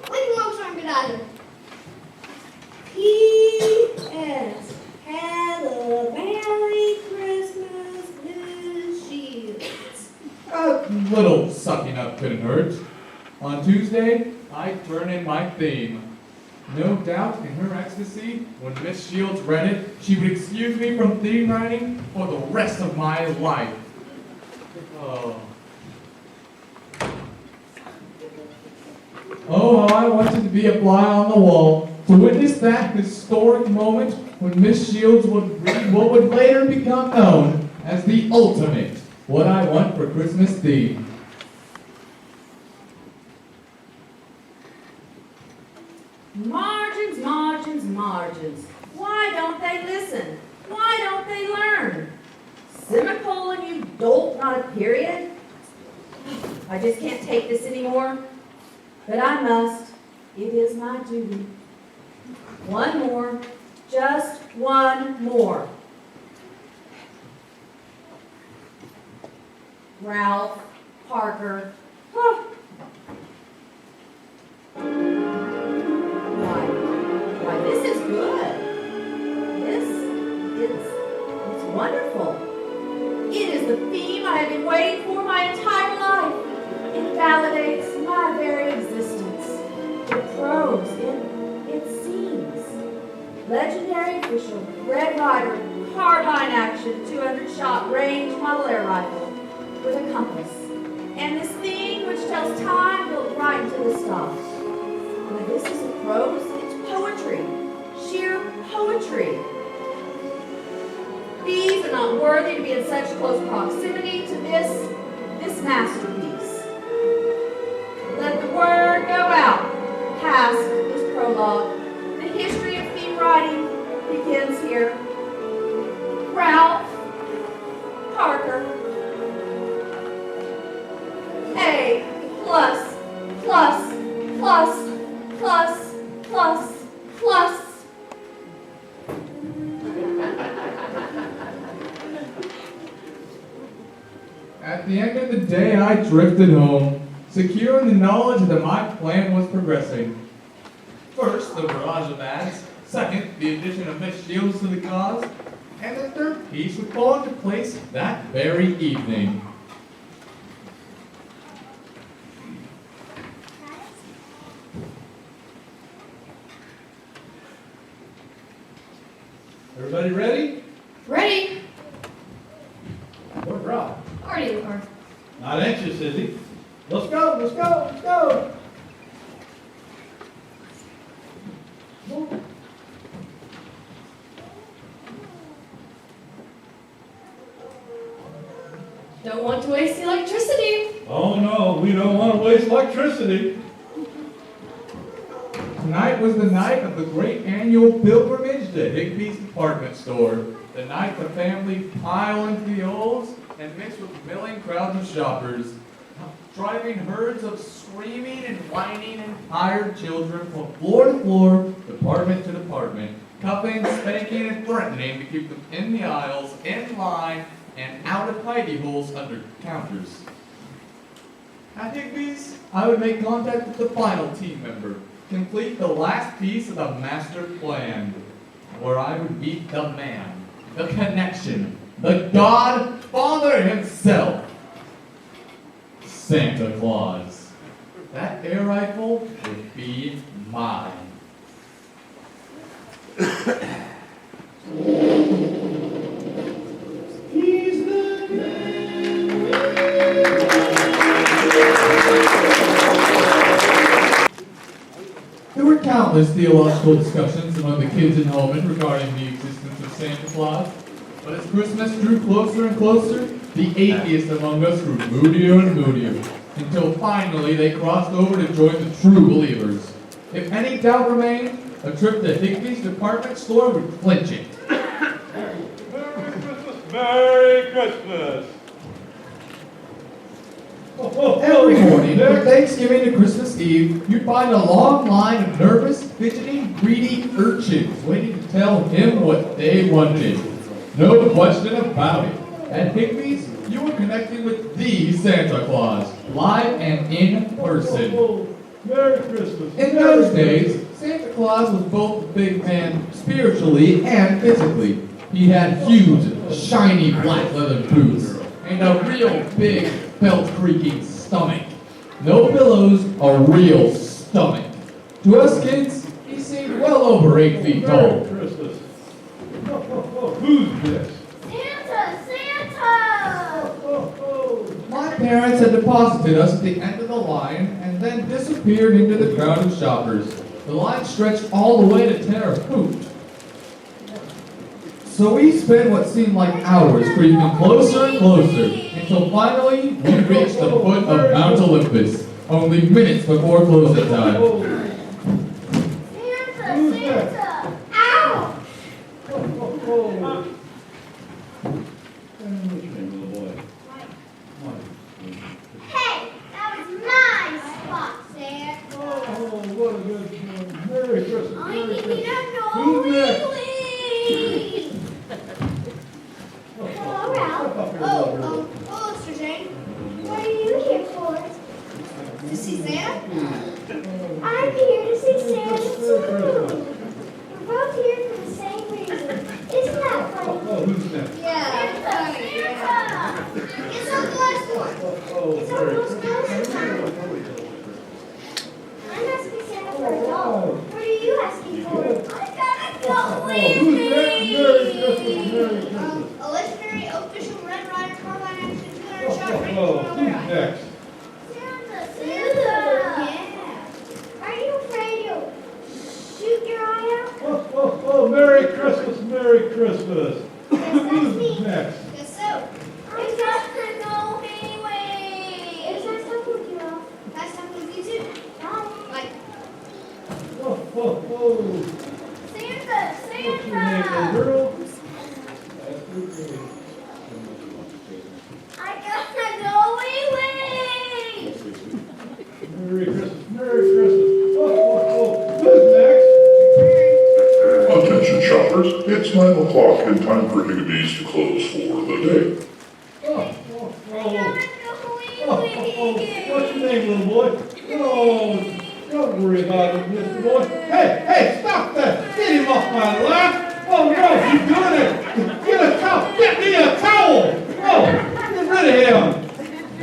Lincoln Logs aren't good either. P.S. Have a Merry Christmas, Miss Shields. A little sucking up couldn't hurt. On Tuesday, I turn in my theme. No doubt, in her ecstasy, when Miss Shields read it, she would excuse me from theme writing for the rest of my life. Oh, how I wanted to be a fly on the wall, to witness that historic moment when Miss Shields would read what would later become known as the ultimate What I Want for Christmas theme. Margins, margins, margins. Why don't they listen? Why don't they learn? Semicolon, you dolt, not a period. I just can't take this anymore. But I must. It is my duty. One more. Just one more. Ralph, Parker. Why, this is good. It's wonderful. It is the theme I have been waiting for my entire life. It validates my very existence. The prose, it seems. Legendary official Red Ryder carbine action 200-shot range model air rifle with a compass. And this theme which tells time built right into the stars. Why, this isn't prose, it's poetry. Sheer poetry. These are not worthy to be in such close proximity to this masterpiece. Let the word go out past this prologue. The history of theme writing begins here. Ralph Parker. A plus, plus, plus, plus, plus, plus. At the end of the day, I drifted home, secure in the knowledge that my plan was progressing. First, the barrage of ads. Second, the addition of Miss Shields to the cause. And the third piece would fall into place that very evening. Everybody ready? Ready? Where's Ralph? Already in the car. Not anxious, is he? Let's go, let's go, let's go. waste electricity. Tonight was the night of the great annual pilgrimage to Higbee's department store. The night the family pile into the Olds and mix with milling crowds of shoppers, driving herds of screaming and whining and tired children from floor to floor, department to department, cuffing, spanking, and threatening to keep them in the aisles, in line, and out of hidey holes under counters. At Higbee's, I would make contact with the final team member, complete the last piece of the master plan, where I would meet the man, the connection, the Godfather himself, Santa Claus. That air rifle would be mine. He's the man. There were countless theological discussions among the kids in Holman regarding the existence of Santa Claus. But as Christmas drew closer and closer, the atheists among us grew moodier and moodier, until finally they crossed over to join the true believers. If any doubt remained, a trip to Higbee's department store would clinch it. Merry Christmas, Merry Christmas. Every morning, from Thanksgiving to Christmas Eve, you'd find a long line of nervous, fidgety, greedy urchins waiting to tell him what they wanted. No question about it. At Higbee's, you were connecting with the Santa Claus, live and in person. Merry Christmas. In those days, Santa Claus was both a big man spiritually and physically. He had huge, shiny black leather boots and a real big, belt-creaking stomach. No pillows, a real stomach. To us kids, he seemed well over 8 feet tall. Merry Christmas. Who's this? Santa! My parents had deposited us at the end of the line and then disappeared into the crowd of shoppers. The line stretched all the way to Terre Haute. So we spent what seemed like hours creeping closer and closer until finally we reached the foot of Mount Olympus, only minutes before closing time. Santa! Ow! Hey, that was my spot, Santa. What a good Merry Christmas. I think you don't know Who's next? Hello, Ralph. Oh, Mr. Jane. What are you here for? To see Santa? I'm here to see Santa too. We're both here for the same reason. Isn't that funny? Who's next? Yeah, funny. Yeah. It's our last one. It's our most blessed time. I'm asking Santa for a doll. What are you asking for? I gotta go with Who's me. next? Merry Christmas, Merry Christmas. A legendary official Red Rider Carbine Action 200 shot range Who's 1 next? Santa! Yeah. Are you afraid you'll shoot your eye out? Merry Christmas, Merry Christmas. Yes, that's Who's me. next? Guess so. I got to go anyway. Is that stuff with you, Ralph? That stuff with you too? Like, Santa! What's your name, Santa! little girl? I gotta go away! Merry Christmas, Merry Christmas. Who's next? Attention shoppers, it's 9 o'clock and time for Higbee's to close for the day. I gotta go away! What's your name, little boy? Don't worry about it, Mr. Boy. Hey, stop that! Get him off my lap! Oh no, you doing it! Get a towel! Get me a towel! Oh, get rid of him!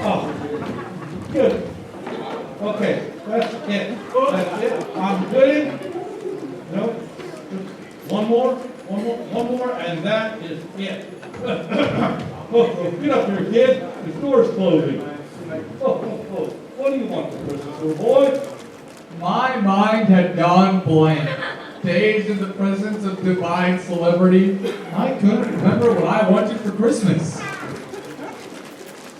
Oh, good. Okay, that's it. That's it. I'm good. No. One more, and that is it. Get up here, kid. The door's closing. What do you want for Christmas, little boy? My mind had gone blank. Dazed in the presence of divine celebrity, I couldn't remember what I wanted for Christmas.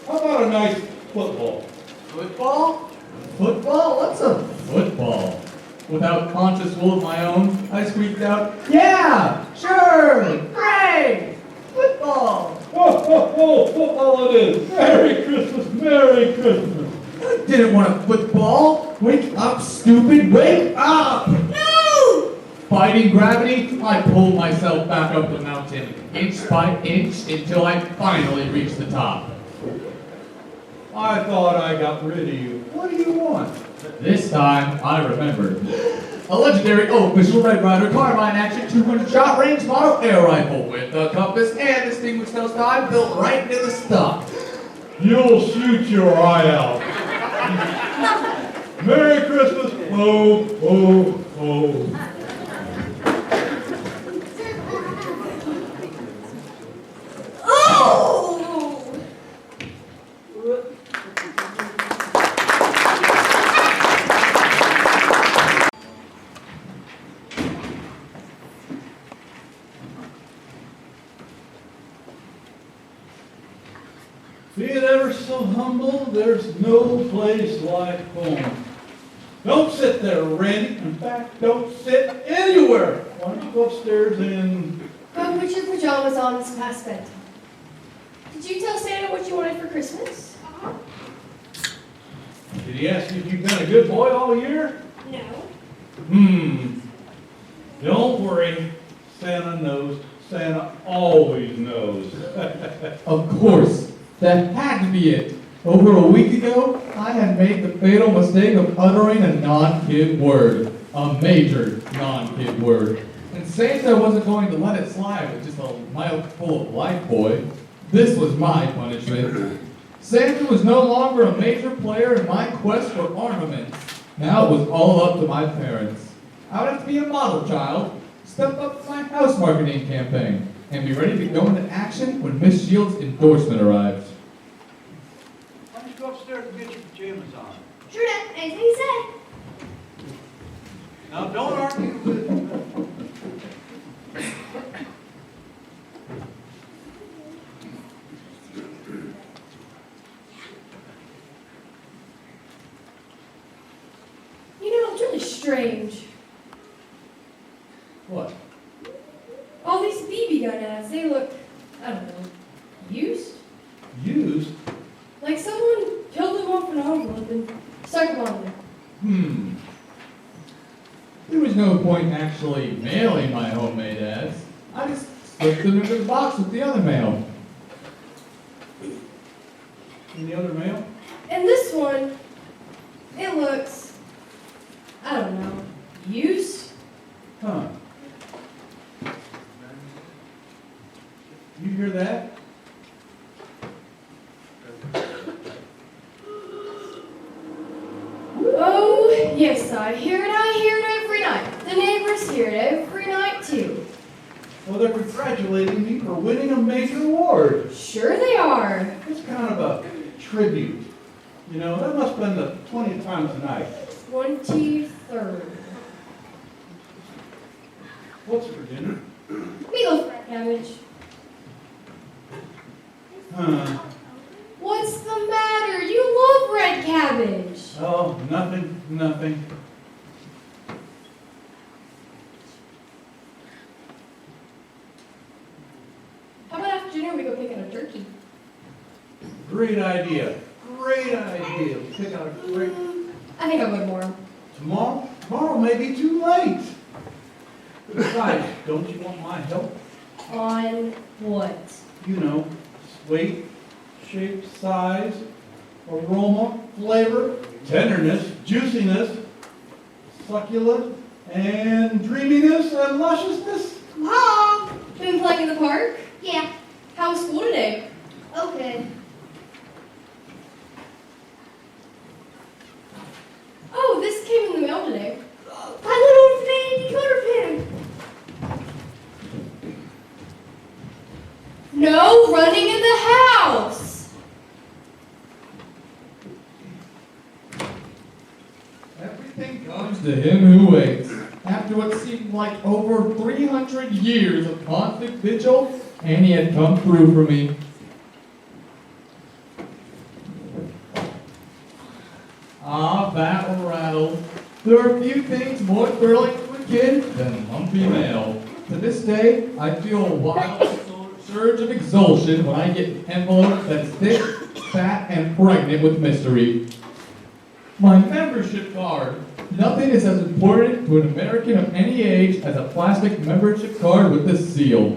How about a nice football? Football? Football? What's a football? Without conscious will of my own, I squeaked out, yeah, sure, great, football. Football it is. Merry Christmas, Merry Christmas. I didn't want a football. Wake up, stupid, wake up! No! Fighting gravity, I pulled myself back up the mountain, inch by inch, until I finally reached the top. I thought I got rid of you. What do you want? This time, I remembered. A legendary official Red Ryder carbine action 200 shot range model air rifle with a compass and distinguished nose time built right into the stock. You'll shoot your eye out. Merry Christmas. Ho, ho, ho. Oh! Be it ever so humble, there's no place like home. Don't sit there, Randy. In fact, don't sit anywhere. Why don't you go upstairs and... Go put your pajamas on, it's past bedtime. Did you tell Santa what you wanted for Christmas? Did he ask you if you've been a good boy all year? No. Don't worry. Santa knows. Santa always knows. Of course, that had to be it. Over a week ago, I had made the fatal mistake of uttering a non-kid word. A major non-kid word. And Santa wasn't going to let it slide with just a mouthful of life, boy. This was my punishment. Santa was no longer a major player in my quest for ornaments. Now it was all up to my parents. I would have to be a model child, step up my house marketing campaign, and be ready to go into action when Miss Shields' endorsement arrives. Why don't you go upstairs and get your pajamas on? Sure, Dad. Anything you say. Now, don't argue with... You know, it's really strange. What? All these BB gun ads, they look, I don't know, used? Used? Like someone peeled them off an envelope and stuck them on there. There was no point actually mailing my homemade ads. I just slipped them into the box with the other mail. In the other mail? And this one, it looks, I don't know, used? Huh. You hear that? Oh, yes, I hear it every night. The neighbors hear it every night, too. Well, they're congratulating me for winning a major award. Sure they are. It's kind of a tribute. You know, that must have been the 20th time tonight. 23rd. What's for dinner? Meatloaf red cabbage. Huh. What's the matter? You love red cabbage. Oh, nothing. How about after dinner we go pick out a turkey? Great idea. Pick out a great... I think I'll go tomorrow. Tomorrow? Tomorrow may be too late. Besides, don't you want my help? On what? You know, weight, shape, size, aroma, flavor, tenderness, juiciness, succulent, and dreaminess and lusciousness. Mom! Been playing in the park? Yeah. How was school today? Okay. Oh, this came in the mail today. My little vanity decoder pen. No running in the house. Everything comes to him who waits. After what seemed like over 300 years of constant vigil, Annie had come through for me. Ah, back There are few things more thrilling to a kid than lumpy mail. To this day, I feel a wild surge of exultation when I get an envelope that's thick, fat, and pregnant with mystery. My membership card. Nothing is as important to an American of any age as a plastic membership card with a seal.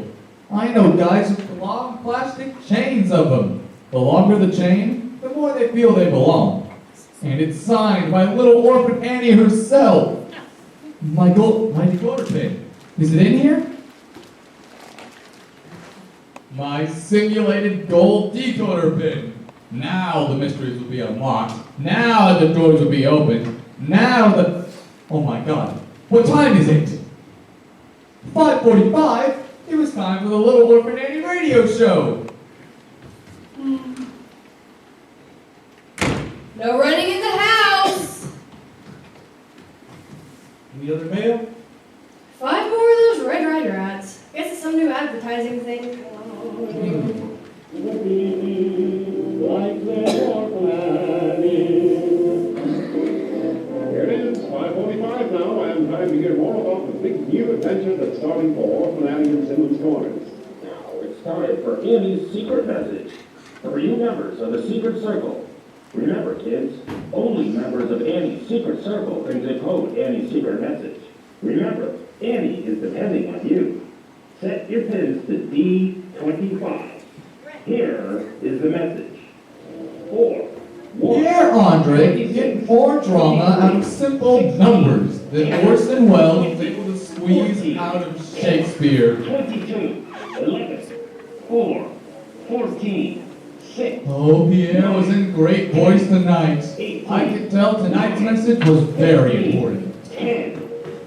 I know guys with long plastic chains of them. The longer the chain, the more they feel they belong. And it's signed by little orphan Annie herself. My decoder pin. Is it in here? My simulated gold decoder pin. Now the mysteries will be unlocked. Now the doors will be opened. Now the... Oh my God. What time is it? 5:45? It was time for the Little Orphan Annie radio show. No running in the house. Any other mail? 5 more of those Red Rider ads. Guess it's some new advertising thing. Here it is, 5:45 now, and time to hear more about the big new adventure that's starting for Orphan Annie and Simmons Corners. Now it's time for Annie's secret message. 3 members of the secret circle. Remember, kids, only members of Annie's secret circle can decode Annie's secret message. Remember, Annie is depending on you. Set your pins to D25. Here is the message. 4. Here, Andre, get more drama out of simple numbers than Orson Welles was able to squeeze out of Shakespeare. 22, 11, 4, 14, 6. Oh, Pierre was in great voice tonight. I could tell tonight's message was very important. 10,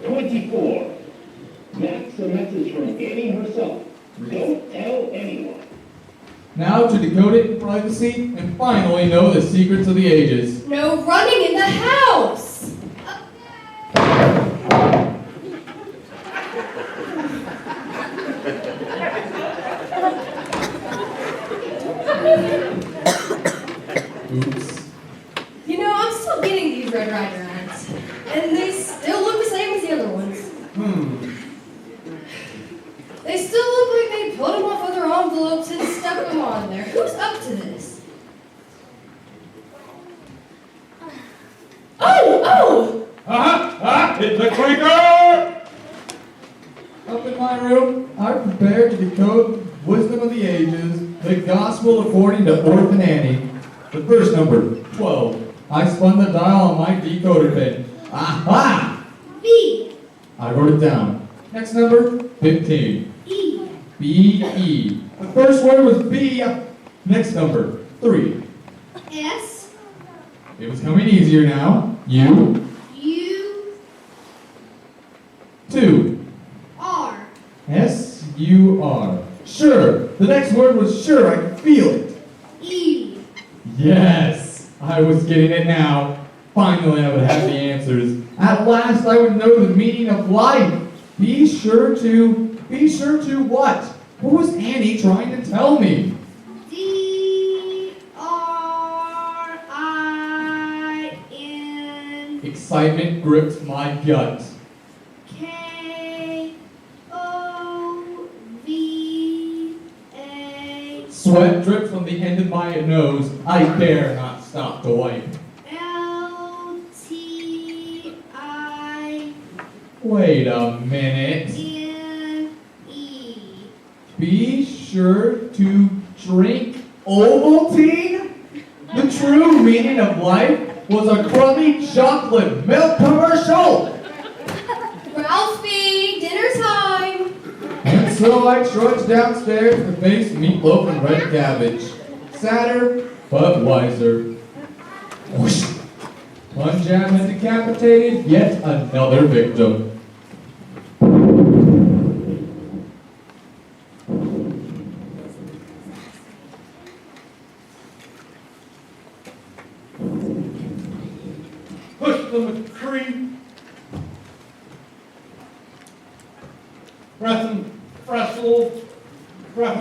24. That's a message from Annie herself. Don't tell anyone. Now to decode it in privacy and finally know the secrets of the ages. No running in the house. Oops. You know, I'm still getting these Red Rider ads, and they still look the same as the other ones. They still look like they pulled them off other envelopes and stuck them on there. Who's up to this? Oh! It's a clinker! Up in my room, I prepared to decode wisdom of the ages, the gospel according to Orphan Annie. The first number, 12. I spun the dial on my decoder pin. Aha! B. I wrote it down. Next number, 15. E. B-E. The first word was B. Next number, 3. S. It was coming easier now. U. U. 2. R. S-U-R. Sure. The next word was sure. I could feel it. E. Yes. I was getting it now. Finally, I would have the answers. At last, I would know the meaning of life. Be sure to what? What was Annie trying to tell me? D-R-I-N. Excitement gripped my gut. K-O-V-A. Sweat dripped from the end of my nose. I dare not stop to wipe. L-T-I. Wait a minute. N-E. Be sure to drink Ovaltine? The true meaning of life was a crummy chocolate milk commercial. Ralphie, dinner time. And so I trudged downstairs to face meatloaf and red cabbage. Sadder, but wiser. Whoosh. One jam had decapitated yet another victim. Push them with cream. Breath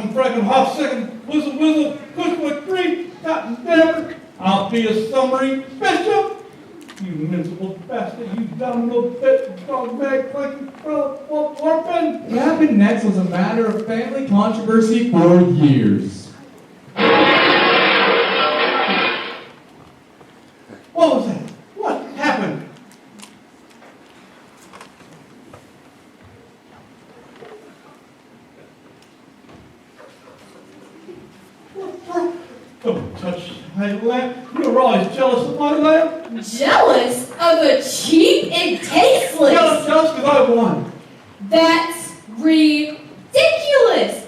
and frackin' hot second, whistle, push with cream, cotton never. I'll be a summary bishop. You miserable bastard, you dumb little bit dog bag clicking orphan. What happened next was a matter of family controversy for years. What was that? What happened? Don't touch my lamp. You're always jealous of my lamp. Jealous of a cheap and tasteless. Jealous because I won. That's ridiculous.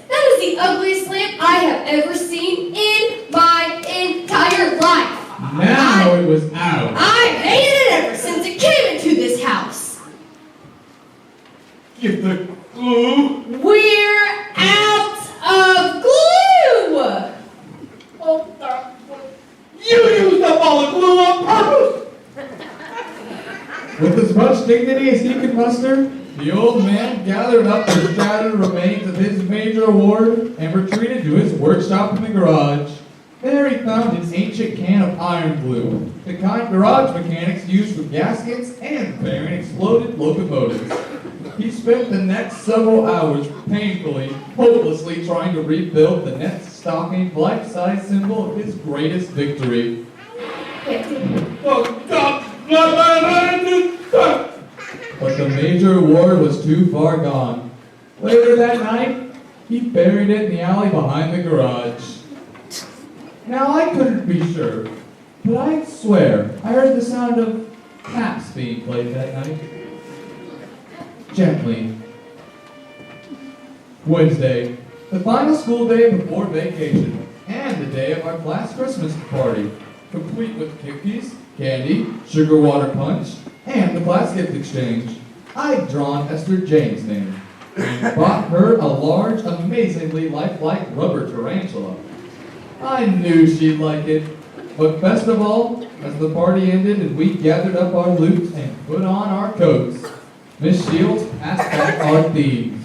That is the ugliest lamp I have ever seen in my entire life. Now it was out. I've hated it ever since it came into this house. Get the glue. We're out of glue. Oh, you used up all the glue on purpose. With as much dignity as he could muster, the old man gathered up the shattered remains of his major award and retreated to his workshop in the garage. There he found an ancient can of iron glue, the kind garage mechanics used for gaskets and repairing exploded locomotives. He spent the next several hours painfully, hopelessly trying to rebuild the net-stocking life-size symbol of his greatest victory. But the major award was too far gone. Later that night, he buried it in the alley behind the garage. Now, I couldn't be sure, but I swear I heard the sound of taps being played that night. Gently. Wednesday, the final school day before vacation, and the day of our class Christmas party, complete with cookies, candy, sugar water punch, and the class gift exchange. I'd drawn Esther Jane's name, and bought her a large, amazingly lifelike rubber tarantula. I knew she'd like it, but best of all, as the party ended and we gathered up our loot and put on our coats, Miss Shields passed back our thieves.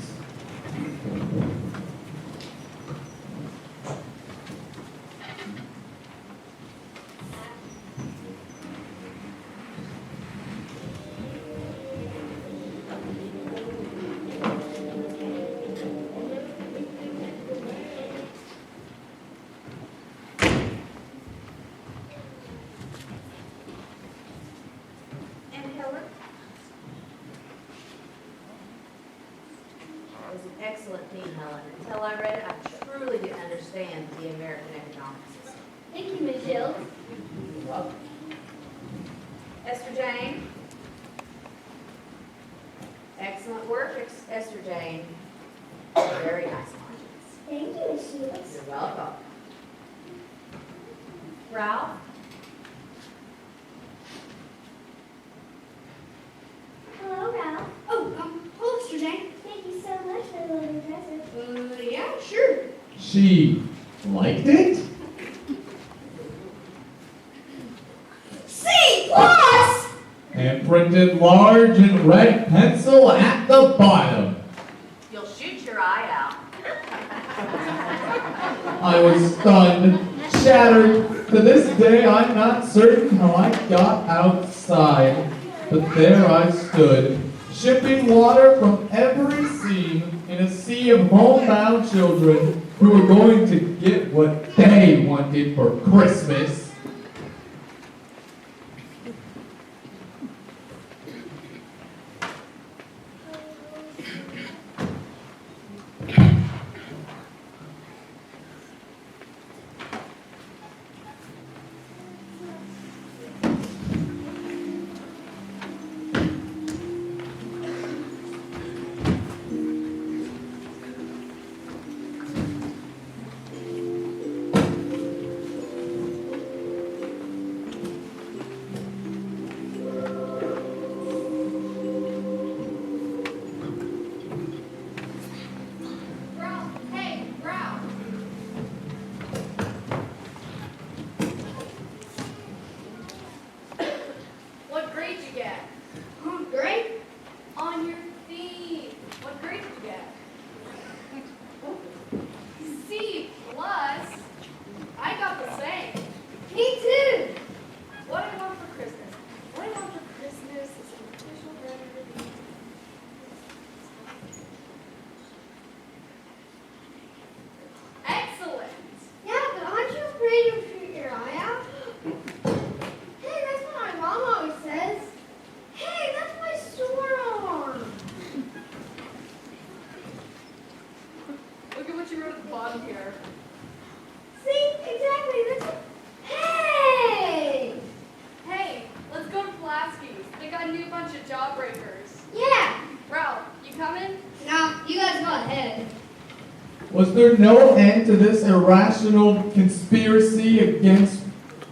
Excellent theme, Helen. Until I read it, I truly didn't understand the American economic system. Thank you, Miss Jill. You're welcome. Esther Jane. Excellent work, Esther Jane. Very nice margins. Thank you, Miss Shields. You're welcome. Ralph. Hello, Ralph. Oh, hello, Mr. Jane. Thank you so much for the little present. Yeah, sure. She liked it? C plus! And printed large in red pencil at the bottom. You'll shoot your eye out. I was stunned, shattered. To this day, I'm not certain how I got outside. But there I stood, shipping water from every seam in a sea of homebound children who were going to get what they wanted for Christmas. a bunch of jawbreakers. Yeah. Ralph, you coming? No, you guys go ahead. Was there no end to this irrational conspiracy against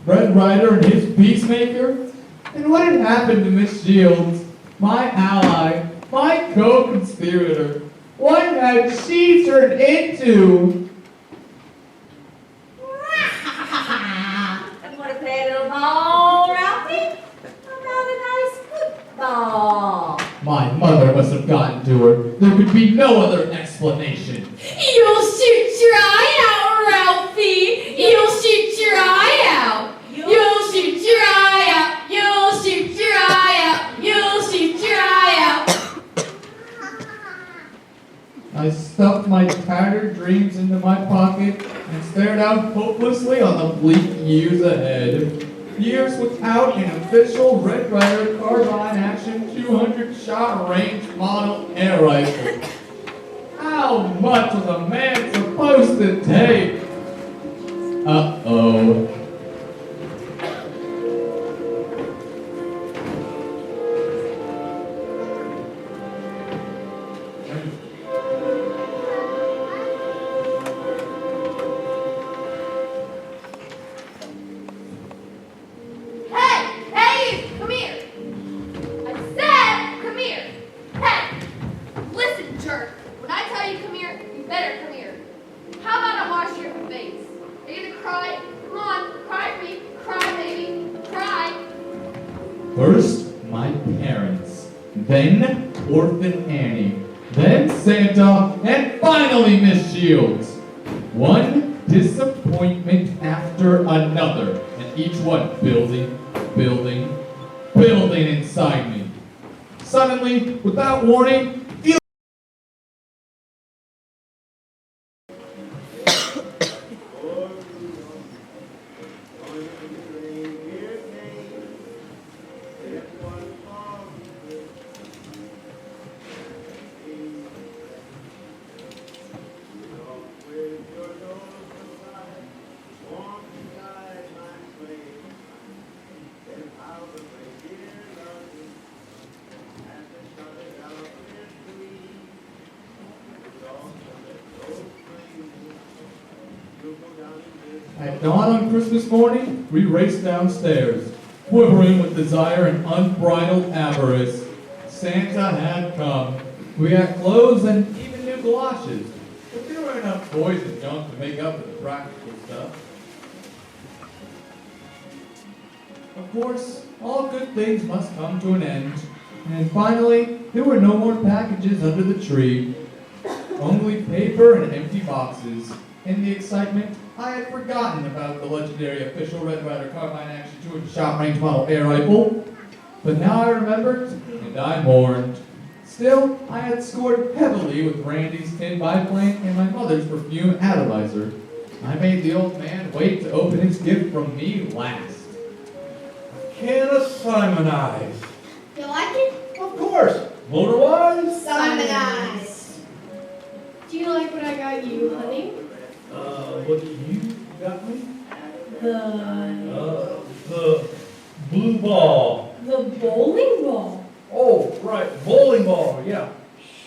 Red Rider and his peacemaker? And what had happened to Miss Shields, my ally, my co-conspirator? What had she turned into? I'm gonna play a little ball, Ralphie. A rather nice football. My mother must have gotten to her. There could be no other explanation. You'll shoot your eye out, Ralphie. You'll shoot your eye out. You'll shoot your eye out. You'll shoot your eye out. You'll shoot your eye out. I stuffed my tattered dreams into my pocket and stared out hopelessly on the bleak years ahead. Years without an official Red Rider carbine action 200-shot range model air rifle. How much was a man supposed to take? Uh-oh. Hey, you, come here. I said, come here. Hey, listen, jerk. When I tell you come here, you better come here. How about I wash your face? Are you gonna cry? Come on, cry for me. Cry, baby. Cry. First, my parents. Then, Orphan Annie. Then Santa. And finally, Miss Shields. One disappointment after another. And each one building inside me. Suddenly, without warning, at dawn on Christmas morning, we raced downstairs, quivering with desire and unbridled avarice. Santa had come. We had clothes and even new galoshes, but there were enough toys and junk to make up for the practical stuff. Of course, all good things must come to an end, and finally, there were no more packages under the tree, only paper and empty boxes. In the excitement, I had forgotten about the legendary official Red Rider carbine action 200-shot range model air rifle. But now I remembered, and I mourned. Still, I had scored heavily with Randy's tin biplane and my mother's perfume atomizer. I made the old man wait to open his gift from me last. Can of Simon Eyes. You like it? Of course. Motor Wise. Simon Eyes. Do you like what I got you, honey? What you got me? The blue ball. bowling ball. Oh, right, bowling ball, yeah.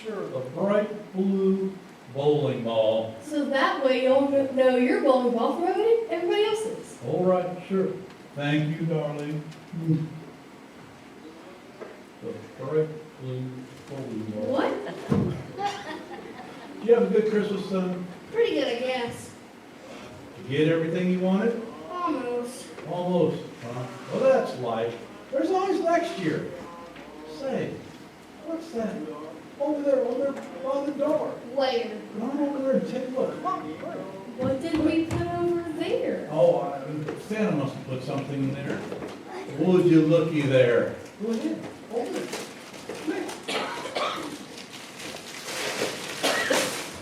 Sure, the bright blue bowling ball. So that way you'll know your bowling ball from everybody else's. All right, sure. Thank you, darling. The bright blue bowling ball. What? Did you have a good Christmas, son? Pretty good, I guess. Did you get everything you wanted? Almost. Almost, huh? Well, that's life. There's always next year. Say, what's that? Over there by the door. Where? Come on over there and take a look. Come on, hurry. What did we put over there? Oh, Santa must have put something in there. Would you looky there? Go ahead. Open it.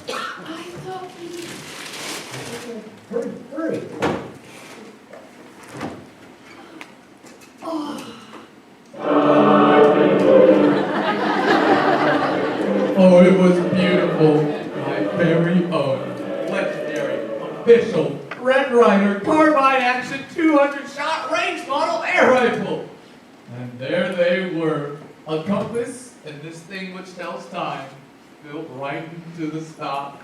I thought we... Hurry, hurry. Oh, it was beautiful. My very own legendary official Red Rider carbine action 200-shot range model air rifle. And there they were, a compass, and this thing which tells time, built right into the stop.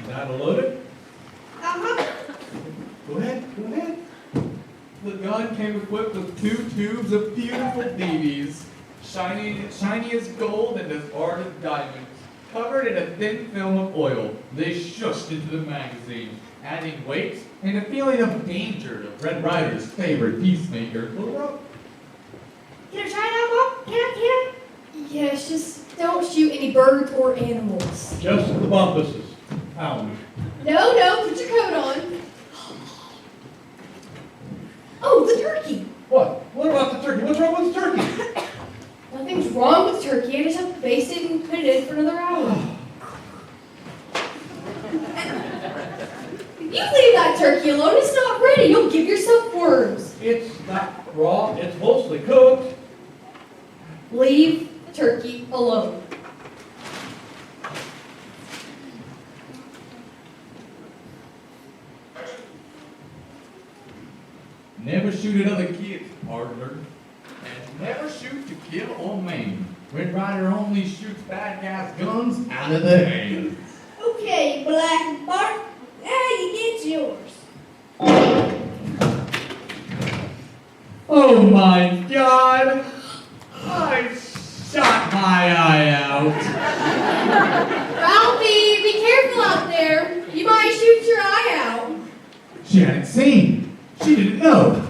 That'll load it? Uh-huh. Go ahead. The gun came equipped with 2 tubes of beautiful BBs, shiny as gold and as hard as diamonds, covered in a thin film of oil. They shushed into the magazine, adding weight and a feeling of danger to Red Ryder's favorite peacemaker. Can I try it out, Mom? Can I? Yes, just don't shoot any birds or animals. Just the bumpuses. Pound. No, put your coat on. Oh, the turkey. What? What about the turkey? What's wrong with the turkey? Nothing's wrong with turkey. I just have to baste it and put it in for another hour. You leave that turkey alone. It's not ready. You'll give yourself worms. It's not raw. It's mostly cooked. Leave the turkey alone. Never shoot at other kids, partner. And never shoot to kill or maim. Red Ryder only shoots bad guys' guns out of their hands. Okay, Black Bart. Now you get yours. Oh my God! I shot my eye out. Ralphie, be careful out there. You might shoot your eye out. She hadn't seen. She didn't know.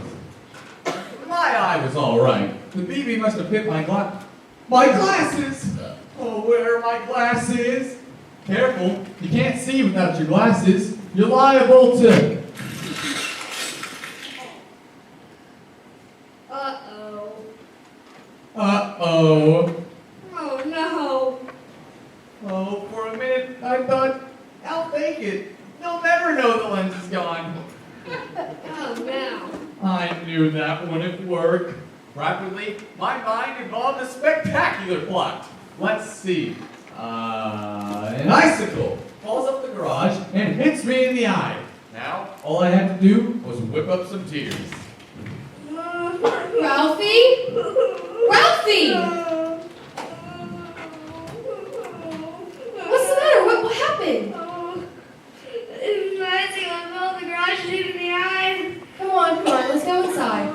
My eye was all right. The BB must have hit my glasses. Oh, where are my glasses? Careful, you can't see without your glasses. You're liable to. Uh-oh. Uh-oh. Oh, no. Oh, for a minute I thought, I'll fake it. They'll never know the lens is gone. Oh, no. I knew that wouldn't work. Rapidly, my mind evolved a spectacular plot. Let's see. An icicle falls up the garage and hits me in the eye. Now, all I had to do was whip up some tears. Ralphie? Ralphie! What's the matter? What happened? It's an icicle. I fell in the garage and hit me in the eye. Come on, let's go inside.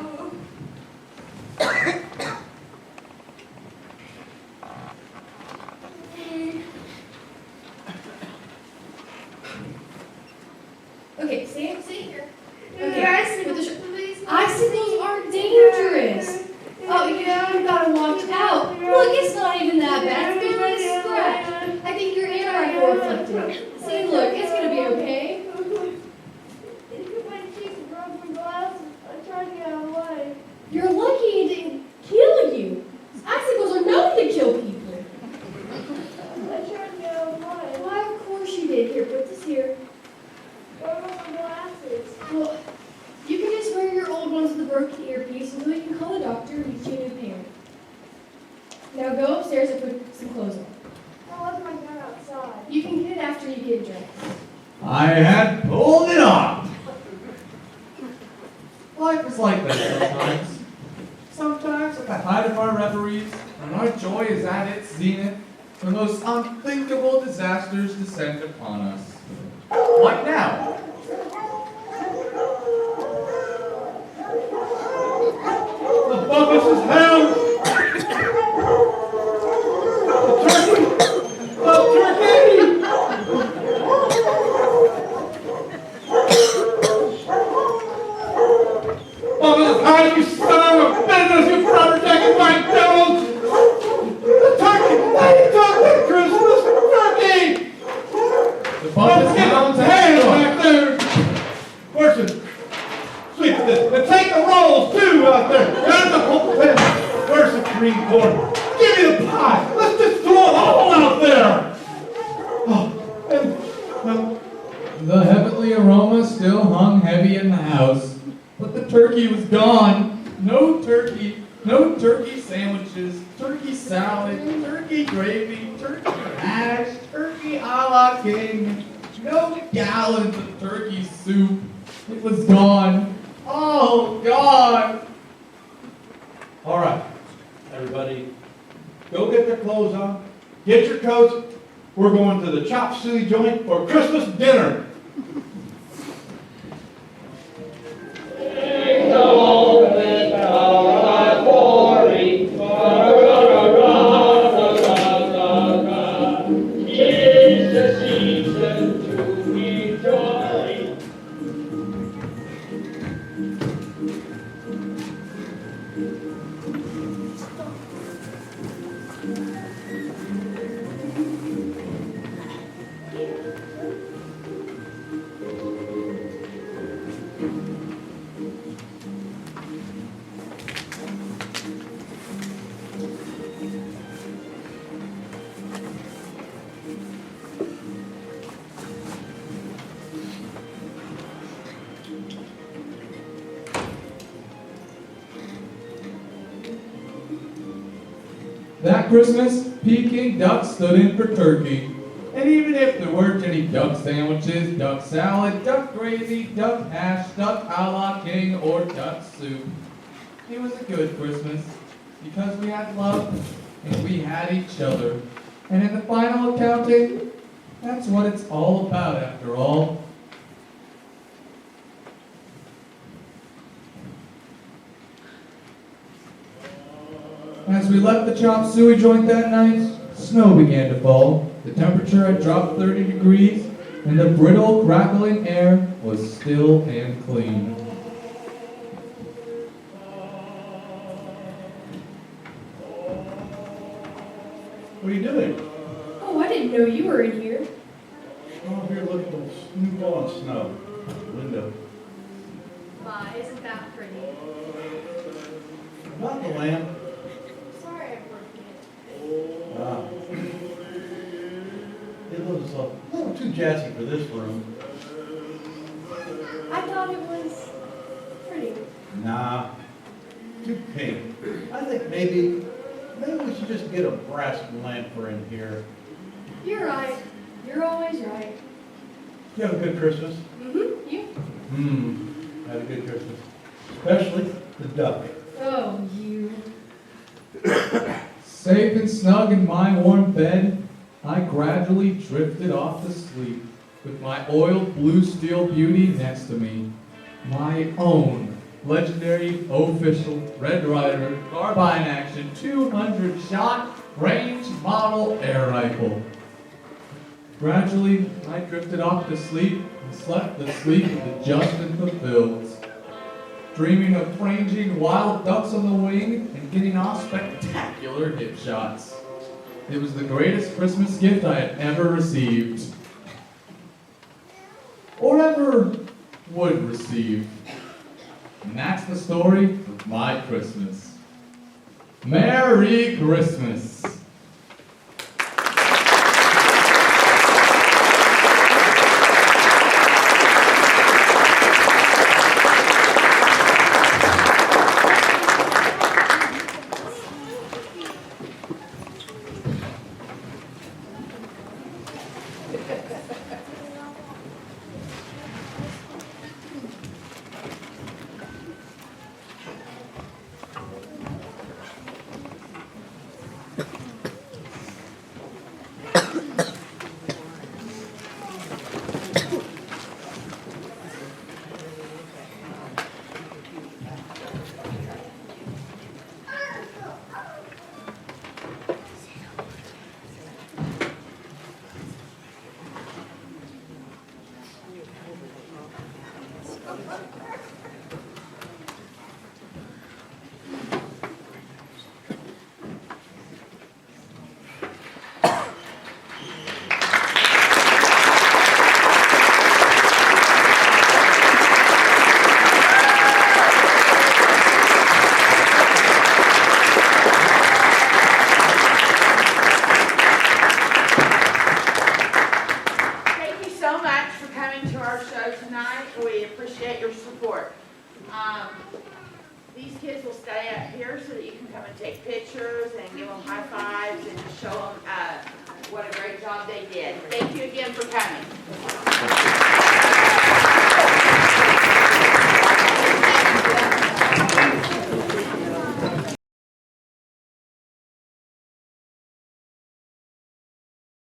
Okay, stay here. Okay, put the icicles aren't dangerous. Oh, you gotta watch out. Look, it's not even that bad. It's barely a scratch. I think your ear might go reflected. See, look, it's gonna be okay. My cheeks broke my glasses. I tried to get out of the way. You're lucky it didn't kill you. Icicles are known to kill people. I tried to get out of the way. Why, of course you did. Here, put this here. What about my glasses? Well, you can just wear your old ones with the broken earpiece until you can call a doctor and get you a new pair. Now go upstairs and put some clothes on. I left my gun outside. You can get it after you get dressed. I had pulled it off. Life is like that sometimes. Sometimes at the height of our reveries, when our joy is at its zenith, the most unthinkable disasters descend upon us. Like now. The fungus is hell. The turkey. The turkey. Fungus, how you son of a business, you rubber-jacking white devils. The turkey. How you talk that Christmas turkey? The fungus hounds Hands have back there. Where's the sweet and take the rolls too out there. There's the whole thing. Where's the cream corn? Give me the pie. Let's just throw it all out there. Oh, and The heavenly aroma still hung heavy in the house, but the turkey was gone. No turkey sandwiches, turkey salad, turkey gravy, turkey hash, turkey a la king. No gallons of turkey soup. It was gone. Oh, gone. All right, everybody, go get their clothes on, get your coats. We're going to the chop suey joint for Christmas dinner. That Christmas, Peking duck stood in for turkey. And even if there weren't any duck sandwiches, duck salad, duck gravy, duck hash, duck a la king, or duck soup, it was a good Christmas because we had love and we had each other. And in the final accounting, that's what it's all about after all. As we left the chop suey joint that night, snow began to fall. The temperature had dropped 30 degrees, and the brittle, crackling air was still and clean. What are you doing? Oh, I didn't know you were in here. Oh, I'm here looking at the new fallen snow out the window. My, isn't that pretty? Not the lamp. Sorry I broke it. Ah. It was a little too jazzy for this room. I thought it was pretty. Nah, too pink. I think maybe we should just get a brass lamp for in here. You're right. You're always right. You have a good Christmas? Mm-hmm. You? Had a good Christmas. Especially the duck. Oh, you. Safe and snug in my warm bed, I gradually drifted off to sleep with my oiled blue steel beauty next to me. My own legendary official Red Ryder carbine action 200 shot range model air rifle. Gradually, I drifted off to sleep and slept the sleep of the just and fulfilled, dreaming of ranging wild ducks on the wing and getting off spectacular hip shots. It was the greatest Christmas gift I had ever received. Or ever would receive. And that's the story of my Christmas. Merry Christmas! These kids will stay up here so that you can come and take pictures and give them high fives and show them what a great job they did. Thank you again for coming.